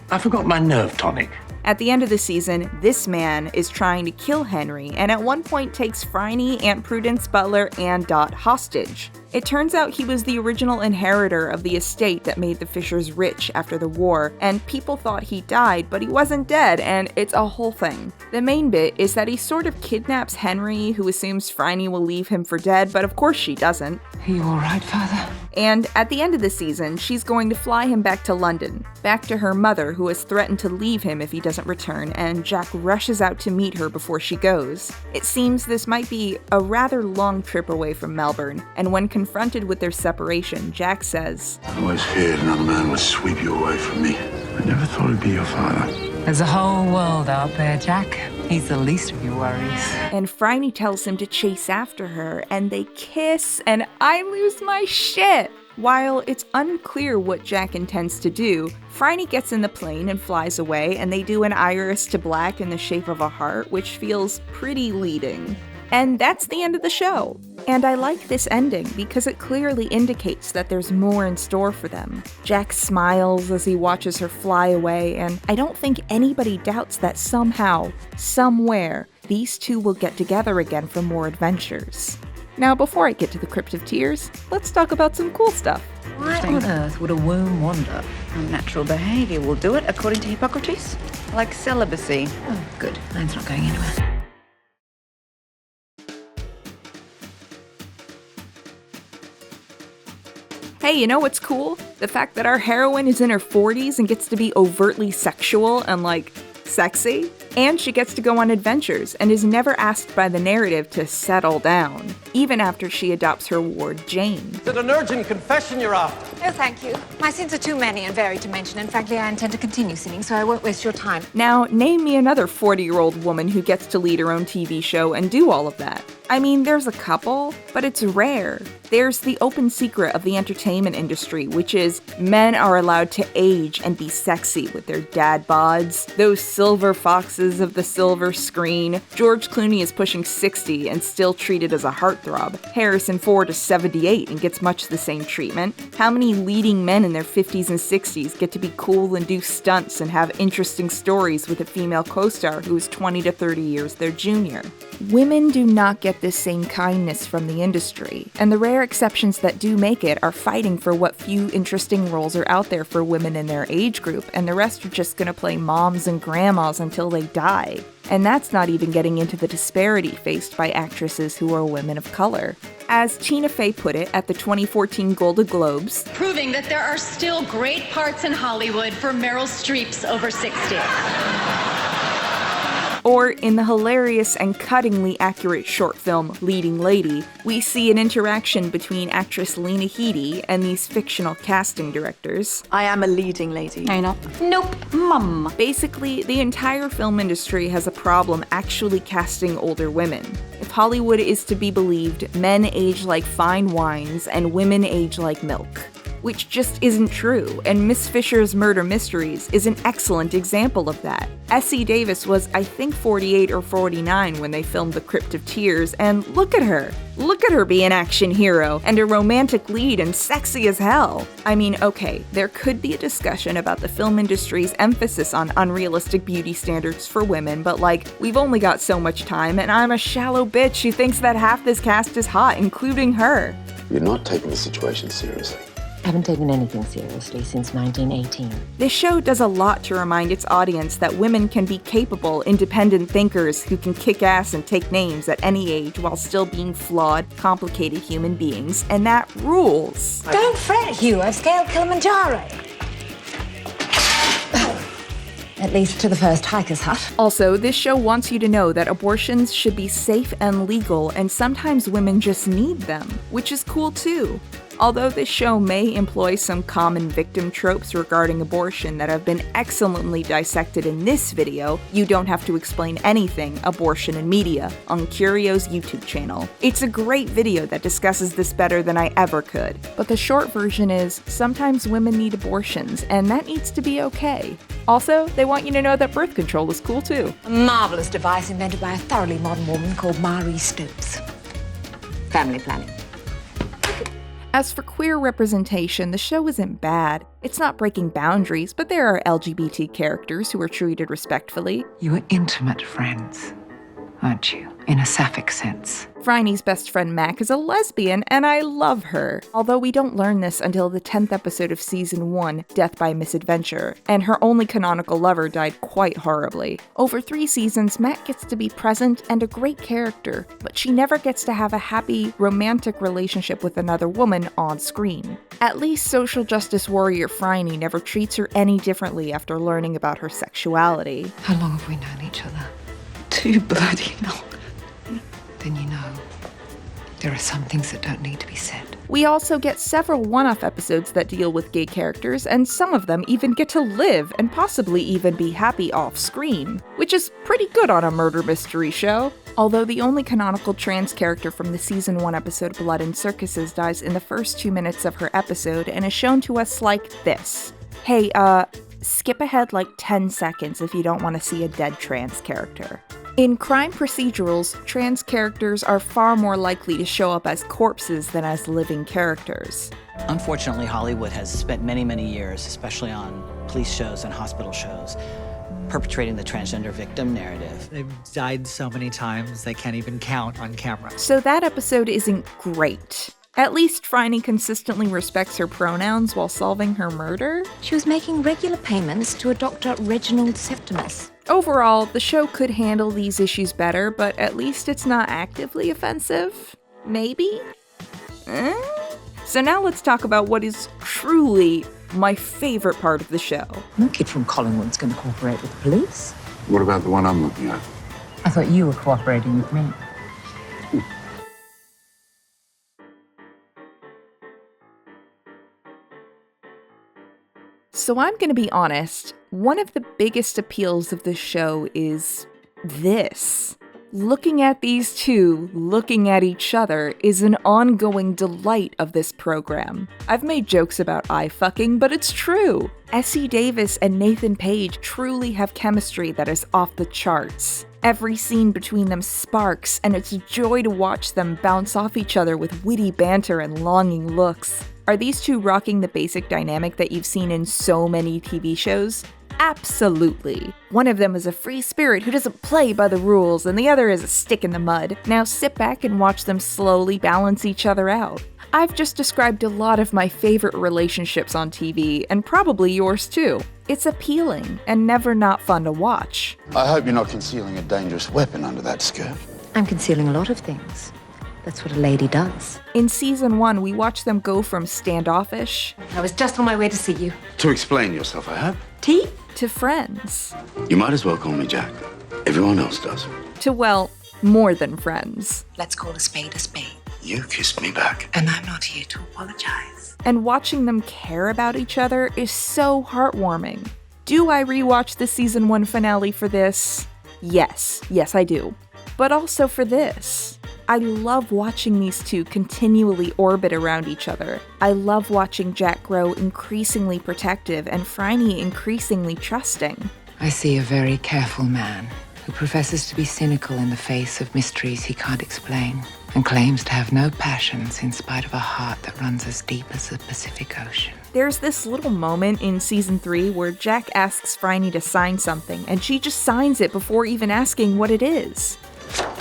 I forgot my nerve tonic. At the end of the season, this man is trying to kill Henry, and at one point takes Phryne, Aunt Prudence, Butler, and Dot hostage. It turns out he was the original inheritor of the estate that made the Fishers rich after the war, and people thought he died, but he wasn't dead, and it's a whole thing. The main bit is that he sort of kidnaps Henry, who assumes Phryne will leave him for dead, but of course she doesn't. Are you alright, Father? And at the end of the season, she's going to fly him back to London, back to her mother, who has threatened to leave him if he doesn't return, and Jack rushes out to meet her before she goes. It seems this might be a rather long trip away from Melbourne, and when confronted with their separation, Jack says, I always feared another man would sweep you away from me. I never thought it'd be your father. There's a whole world out there, Jack. He's the least of your worries. And Phryne tells him to chase after her, and they kiss, and I lose my shit. While it's unclear what Jack intends to do, Phryne gets in the plane and flies away, and they do an iris to black in the shape of a heart, which feels pretty leading. And that's the end of the show. And I like this ending because it clearly indicates that there's more in store for them. Jack smiles as he watches her fly away, and I don't think anybody doubts that somehow, somewhere, these two will get together again for more adventures. Now, before I get to the Crypt of Tears, let's talk about some cool stuff. Why on earth would a womb wander? Natural behaviour will do it, according to Hippocrates. Like celibacy. Oh, good. Mine's not going anywhere. Hey, you know what's cool? The fact that our heroine is in her 40s and gets to be overtly sexual and, like, sexy. And she gets to go on adventures and is never asked by the narrative to settle down, even after she adopts her ward, Jane. Is it an urgent confession you're after? No, thank you. My sins are too many and varied to mention, and frankly, I intend to continue sinning, so I won't waste your time. Now, name me another 40-year-old woman who gets to lead her own TV show and do all of that. I mean, there's a couple, but it's rare. There's the open secret of the entertainment industry, which is men are allowed to age and be sexy with their dad bods, those silver foxes of the silver screen. George Clooney is pushing 60 and still treated as a heartthrob. Harrison Ford is 78 and gets much the same treatment. How many leading men in their 50s and 60s get to be cool and do stunts and have interesting stories with a female co-star who is 20 to 30 years their junior? Women do not get this same kindness from the industry, and the rare exceptions that do make it are fighting for what few interesting roles are out there for women in their age group, and the rest are just gonna play moms and grandmas until they die. And that's not even getting into the disparity faced by actresses who are women of color. As Tina Fey put it at the 2014 Golden Globes, proving that there are still great parts in Hollywood for Meryl Streep's over 60. Or in the hilarious and cuttingly accurate short film Leading Lady, we see an interaction between actress Lena Headey and these fictional casting directors. I am a leading lady. No, you're not. Nope, mum. Basically, the entire film industry has a problem actually casting older women. If Hollywood is to be believed, men age like fine wines and women age like milk. Which just isn't true, and Miss Fisher's Murder Mysteries is an excellent example of that. Essie Davis was, I think, 48 or 49 when they filmed The Crypt of Tears, and look at her! Look at her be an action hero, and a romantic lead, and sexy as hell! I mean, okay, there could be a discussion about the film industry's emphasis on unrealistic beauty standards for women, but like, we've only got so much time, and I'm a shallow bitch who thinks that half this cast is hot, including her. You're not taking the situation seriously. I haven't taken anything seriously since 1918. This show does a lot to remind its audience that women can be capable, independent thinkers who can kick ass and take names at any age while still being flawed, complicated human beings, and that rules. Don't fret, Hugh. I've scaled Kilimanjaro. At least to the first hiker's hut. Also, this show wants you to know that abortions should be safe and legal, and sometimes women just need them, which is cool too. Although this show may employ some common victim tropes regarding abortion that have been excellently dissected in this video, you don't have to explain anything abortion and media on Curio's YouTube channel. It's a great video that discusses this better than I ever could. But the short version is, sometimes women need abortions, and that needs to be okay. Also, they want you to know that birth control is cool too. A marvelous device invented by a thoroughly modern woman called Marie Stopes. Family planning. As for queer representation, the show isn't bad. It's not breaking boundaries, but there are LGBT characters who are treated respectfully. You are intimate friends, aren't you? In a sapphic sense. Phryne's best friend Mac is a lesbian, and I love her. Although we don't learn this until the 10th episode of Season 1, Death by Misadventure, and her only canonical lover died quite horribly. Over 3 seasons, Mac gets to be present and a great character, but she never gets to have a happy, romantic relationship with another woman on screen. At least social justice warrior Phryne never treats her any differently after learning about her sexuality. How long have we known each other? Too bloody long. Then you know, there are some things that don't need to be said. We also get several one-off episodes that deal with gay characters, and some of them even get to live and possibly even be happy off-screen, which is pretty good on a murder mystery show. Although the only canonical trans character from the Season 1 episode Blood and Circuses dies in the first 2 minutes of her episode and is shown to us like this. Hey, skip ahead like 10 seconds if you don't want to see a dead trans character. In crime procedurals, trans characters are far more likely to show up as corpses than as living characters. Unfortunately, Hollywood has spent many, many years, especially on police shows and hospital shows, perpetrating the transgender victim narrative. They've died so many times they can't even count on camera. So that episode isn't great. At least Phryne consistently respects her pronouns while solving her murder. She was making regular payments to a Dr. Reginald Septimus. Overall, the show could handle these issues better, but at least it's not actively offensive? Maybe? So now let's talk about what is truly my favorite part of the show. No kid from Collingwood's going to cooperate with the police. What about the one I'm looking at? I thought you were cooperating with me. So I'm going to be honest, one of the biggest appeals of this show is this. Looking at these two, looking at each other, is an ongoing delight of this program. I've made jokes about eye fucking, but it's true. Essie Davis and Nathan Page truly have chemistry that is off the charts. Every scene between them sparks, and it's a joy to watch them bounce off each other with witty banter and longing looks. Are these two rocking the basic dynamic that you've seen in so many TV shows? Absolutely. One of them is a free spirit who doesn't play by the rules, and the other is a stick in the mud. Now sit back and watch them slowly balance each other out. I've just described a lot of my favorite relationships on TV, and probably yours too. It's appealing, and never not fun to watch. I hope you're not concealing a dangerous weapon under that skirt. I'm concealing a lot of things. That's what a lady does. In Season 1, we watch them go from standoffish... I was just on my way to see you. To explain yourself, I hope. Tea? ...to friends. You might as well call me Jack. Everyone else does. To, well, more than friends. Let's call a spade a spade. You kissed me back. And I'm not here to apologize. And watching them care about each other is so heartwarming. Do I rewatch the season 1 finale for this? Yes, I do. But also for this. I love watching these two continually orbit around each other. I love watching Jack grow increasingly protective and Phryne increasingly trusting. I see a very careful man who professes to be cynical in the face of mysteries he can't explain and claims to have no passions in spite of a heart that runs as deep as the Pacific Ocean. There's this little moment in season 3 where Jack asks Phryne to sign something and she just signs it before even asking what it is.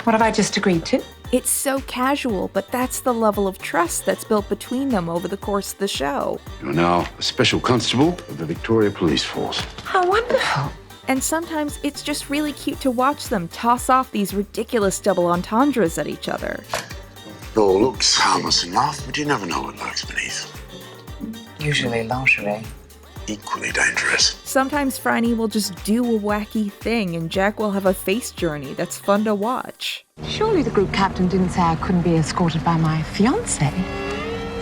What have I just agreed to? It's so casual, but that's the level of trust that's built between them over the course of the show. You're now a special constable of the Victoria Police Force. How wonderful. And sometimes it's just really cute to watch them toss off these ridiculous double entendres at each other. It all looks harmless enough, but you never know what lurks beneath. Usually lingerie. Equally dangerous. Sometimes Phryne will just do a wacky thing and Jack will have a face journey that's fun to watch. Surely the group captain didn't say I couldn't be escorted by my fiancé.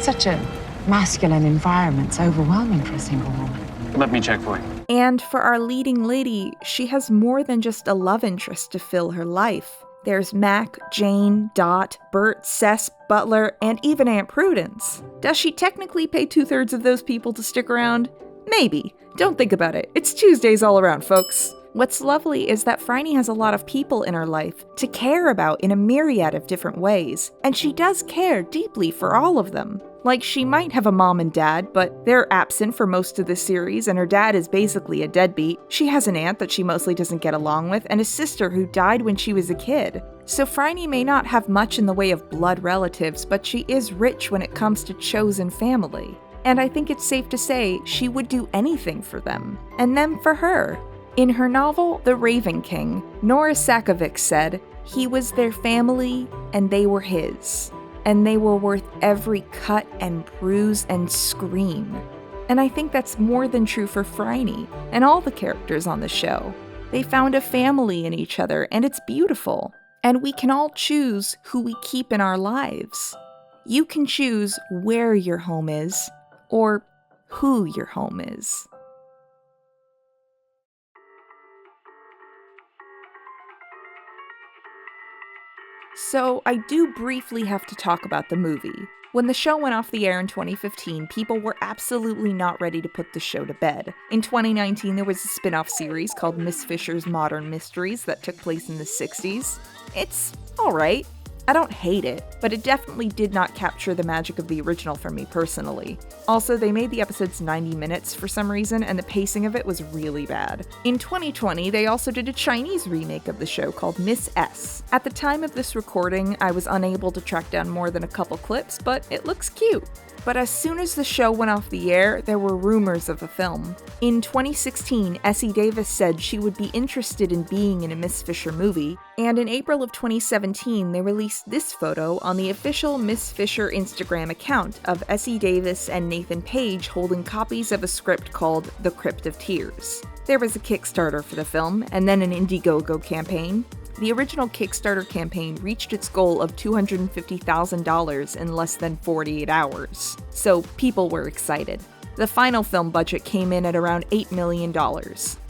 Such a masculine environment's overwhelming for a single woman. Let me check for you. And for our leading lady, she has more than just a love interest to fill her life. There's Mac, Jane, Dot, Bert, Cess, Butler, and even Aunt Prudence. Does she technically pay 2/3 of those people to stick around? Maybe. Don't think about it. It's Tuesdays all around, folks. What's lovely is that Phryne has a lot of people in her life to care about in a myriad of different ways, and she does care deeply for all of them. Like, she might have a mom and dad, but they're absent for most of the series, and her dad is basically a deadbeat. She has an aunt that she mostly doesn't get along with, and a sister who died when she was a kid. So Phryne may not have much in the way of blood relatives, but she is rich when it comes to chosen family. And I think it's safe to say she would do anything for them, and them for her. In her novel, The Raven King, Nora Sakavic said, "He was their family, and they were his. And they were worth every cut and bruise and scream." And I think that's more than true for Phryne and all the characters on the show. They found a family in each other, and it's beautiful. And we can all choose who we keep in our lives. You can choose where your home is, or who your home is. So I do briefly have to talk about the movie. When the show went off the air in 2015, people were absolutely not ready to put the show to bed. In 2019, there was a spin-off series called Miss Fisher's Modern Mysteries that took place in the 60s. It's alright. I don't hate it, but it definitely did not capture the magic of the original for me personally. Also, they made the episodes 90 minutes for some reason, and the pacing of it was really bad. In 2020, they also did a Chinese remake of the show called Miss S. At the time of this recording, I was unable to track down more than a couple clips, but it looks cute. But as soon as the show went off the air, there were rumors of a film. In 2016, Essie Davis said she would be interested in being in a Miss Fisher movie, and in April of 2017, they released this photo on the official Miss Fisher Instagram account of Essie Davis and Nathan Page holding copies of a script called The Crypt of Tears. There was a Kickstarter for the film, and then an Indiegogo campaign. The original Kickstarter campaign reached its goal of $250,000 in less than 48 hours, so people were excited. The final film budget came in at around $8 million.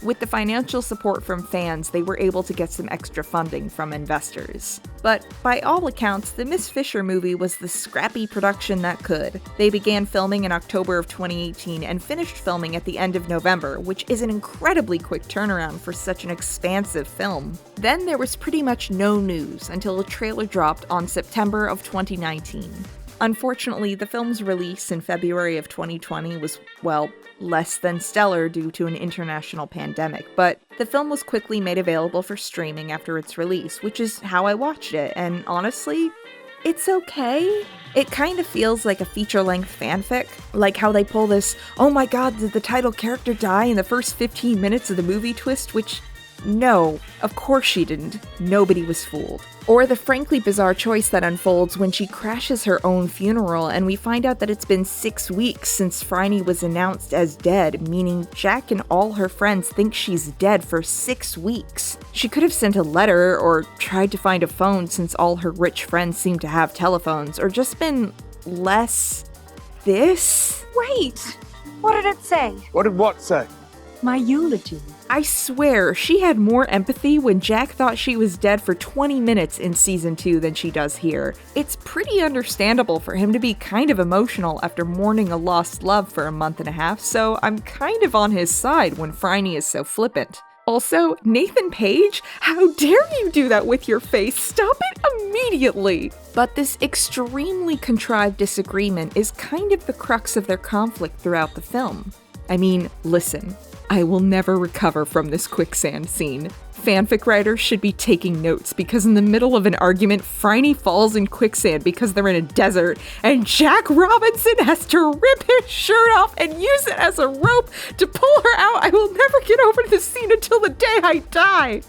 With the financial support from fans, they were able to get some extra funding from investors. But by all accounts, the Miss Fisher movie was the scrappy production that could. They began filming in October of 2018 and finished filming at the end of November, which is an incredibly quick turnaround for such an expansive film. Then there was pretty much no news until a trailer dropped on September of 2019. Unfortunately, the film's release in February of 2020 was, well, less than stellar due to an international pandemic, but the film was quickly made available for streaming after its release, which is how I watched it, and honestly, it's okay. It kind of feels like a feature-length fanfic, like how they pull this, "oh my god, did the title character die in the first 15 minutes of the movie" twist, which no, of course she didn't. Nobody was fooled. Or the frankly bizarre choice that unfolds when she crashes her own funeral and we find out that it's been 6 weeks since Phryne was announced as dead, meaning Jack and all her friends think she's dead for 6 weeks. She could have sent a letter or tried to find a phone since all her rich friends seem to have telephones, or just been less this? Wait! What did it say? What did what say? My eulogy. I swear, she had more empathy when Jack thought she was dead for 20 minutes in season 2 than she does here. It's pretty understandable for him to be kind of emotional after mourning a lost love for a month and a half, so I'm kind of on his side when Phryne is so flippant. Also, Nathan Page? How dare you do that with your face? Stop it immediately! But this extremely contrived disagreement is kind of the crux of their conflict throughout the film. I mean, listen, I will never recover from this quicksand scene. Fanfic writers should be taking notes because in the middle of an argument, Phryne falls in quicksand because they're in a desert, and Jack Robinson has to rip his shirt off and use it as a rope to pull her out. I will never get over this scene until the day I die.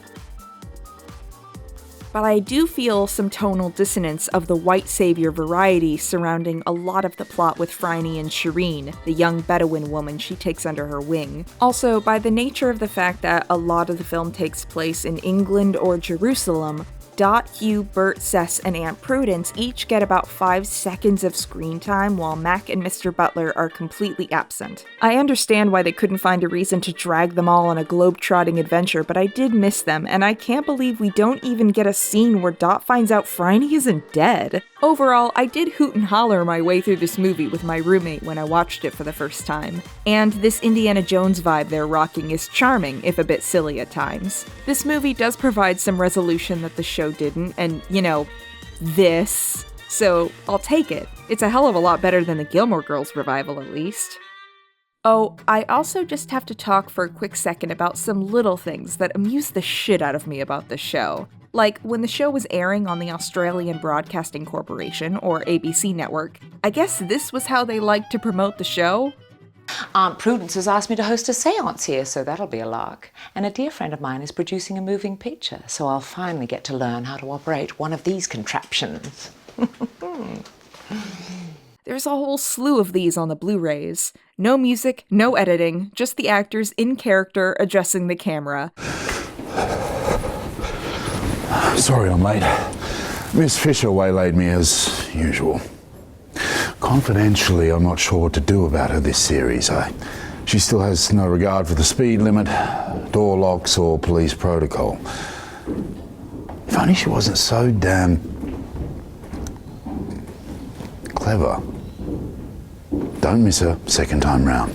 But I do feel some tonal dissonance of the white savior variety surrounding a lot of the plot with Phryne and Shireen, the young Bedouin woman she takes under her wing. Also, by the nature of the fact that a lot of the film takes place in England or Jerusalem, Dot, Hugh, Bert, Cess, and Aunt Prudence each get about 5 seconds of screen time while Mac and Mr. Butler are completely absent. I understand why they couldn't find a reason to drag them all on a globe-trotting adventure, but I did miss them, and I can't believe we don't even get a scene where Dot finds out Phryne isn't dead. Overall, I did hoot and holler my way through this movie with my roommate when I watched it for the first time. And this Indiana Jones vibe they're rocking is charming, if a bit silly at times. This movie does provide some resolution that the show didn't, and, you know, this. So, I'll take it. It's a hell of a lot better than the Gilmore Girls revival, at least. Oh, I also just have to talk for a quick second about some little things that amuse the shit out of me about this show. Like, when the show was airing on the Australian Broadcasting Corporation, or ABC Network, I guess this was how they liked to promote the show? Aunt Prudence has asked me to host a séance here, so that'll be a lark. And a dear friend of mine is producing a moving picture, so I'll finally get to learn how to operate one of these contraptions. There's a whole slew of these on the Blu-rays. No music, no editing, just the actors in character addressing the camera. Sorry I'm late. Miss Fisher waylaid me as usual. Confidentially, I'm not sure what to do about her this series. She still has no regard for the speed limit, door locks, or police protocol. If only she wasn't so damn clever. Don't miss her second time round.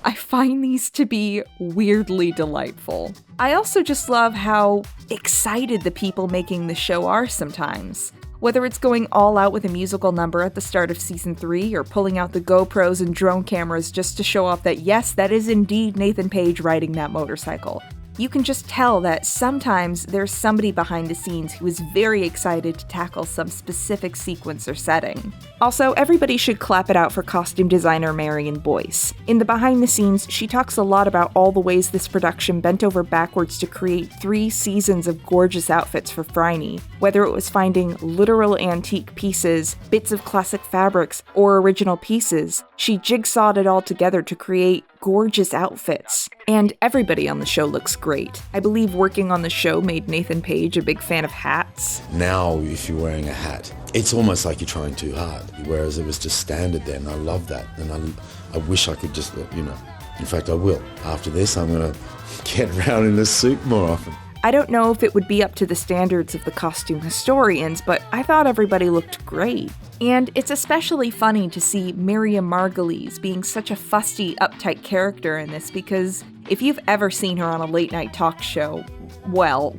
I find these to be weirdly delightful. I also just love how excited the people making the show are sometimes. Whether it's going all out with a musical number at the start of season 3 or pulling out the GoPros and drone cameras just to show off that yes, that is indeed Nathan Page riding that motorcycle. You can just tell that sometimes there's somebody behind the scenes who is very excited to tackle some specific sequence or setting. Also, everybody should clap it out for costume designer Marion Boyce. In the behind the scenes, she talks a lot about all the ways this production bent over backwards to create 3 seasons of gorgeous outfits for Phryne, whether it was finding literal antique pieces, bits of classic fabrics, or original pieces. She jigsawed it all together to create gorgeous outfits. And everybody on the show looks great. I believe working on the show made Nathan Page a big fan of hats. Now, if you're wearing a hat, it's almost like you're trying too hard, whereas it was just standard then. I love that, and I wish I could just, you know, in fact I will. After this, I'm going to get around in a suit more often. I don't know if it would be up to the standards of the costume historians, but I thought everybody looked great. And it's especially funny to see Miriam Margolyes being such a fusty, uptight character in this, because if you've ever seen her on a late-night talk show, well...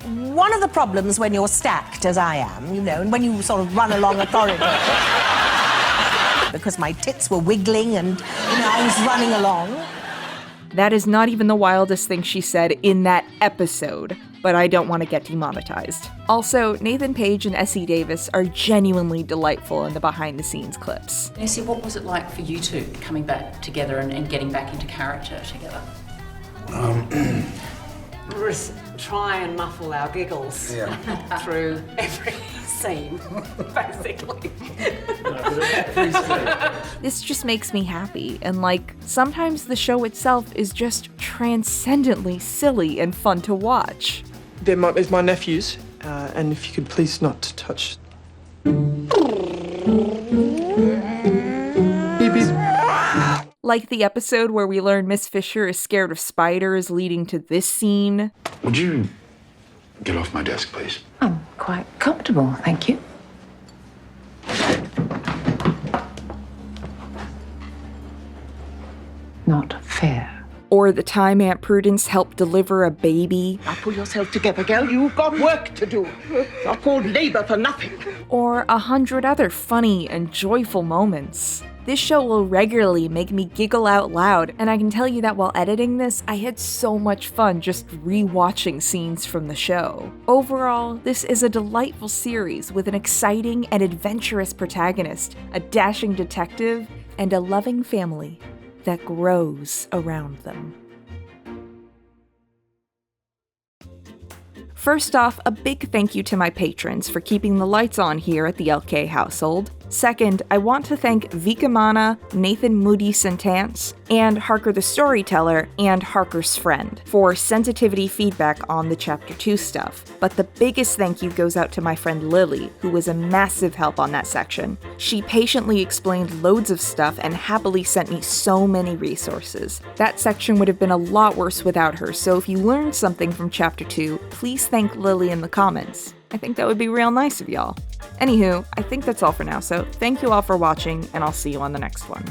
One of the problems when you're stacked, as I am, you know, and when you sort of run along a corridor, because my tits were wiggling and, you know, I was running along. That is not even the wildest thing she said in that episode, but I don't want to get demonetized. Also, Nathan Page and Essie Davis are genuinely delightful in the behind-the-scenes clips. Essie, what was it like for you two coming back together and getting back into character together? Try and muffle our giggles through every scene, basically. This just makes me happy, and sometimes the show itself is just transcendently silly and fun to watch. There's my nephews, and if you could please not touch. Like the episode where we learn Miss Fisher is scared of spiders, leading to this scene. Would you get off my desk, please? I'm quite comfortable, thank you. Not fair. Or the time Aunt Prudence helped deliver a baby. Now pull yourself together, girl. You've got work to do. You're called labor for nothing. Or 100 other funny and joyful moments. This show will regularly make me giggle out loud, and I can tell you that while editing this, I had so much fun just re-watching scenes from the show. Overall, this is a delightful series with an exciting and adventurous protagonist, a dashing detective, and a loving family that grows around them. First off, a big thank you to my patrons for keeping the lights on here at the LK household. Second, I want to thank Vika Mana, Nathan Mudyi Sentance, and Harker the Storyteller, and Harker's Friend for sensitivity feedback on the Chapter 2 stuff. But the biggest thank you goes out to my friend Lily, who was a massive help on that section. She patiently explained loads of stuff and happily sent me so many resources. That section would have been a lot worse without her, so if you learned something from Chapter 2, please thank Lily in the comments. I think that would be real nice of y'all. Anywho, I think that's all for now, so thank you all for watching, and I'll see you on the next one.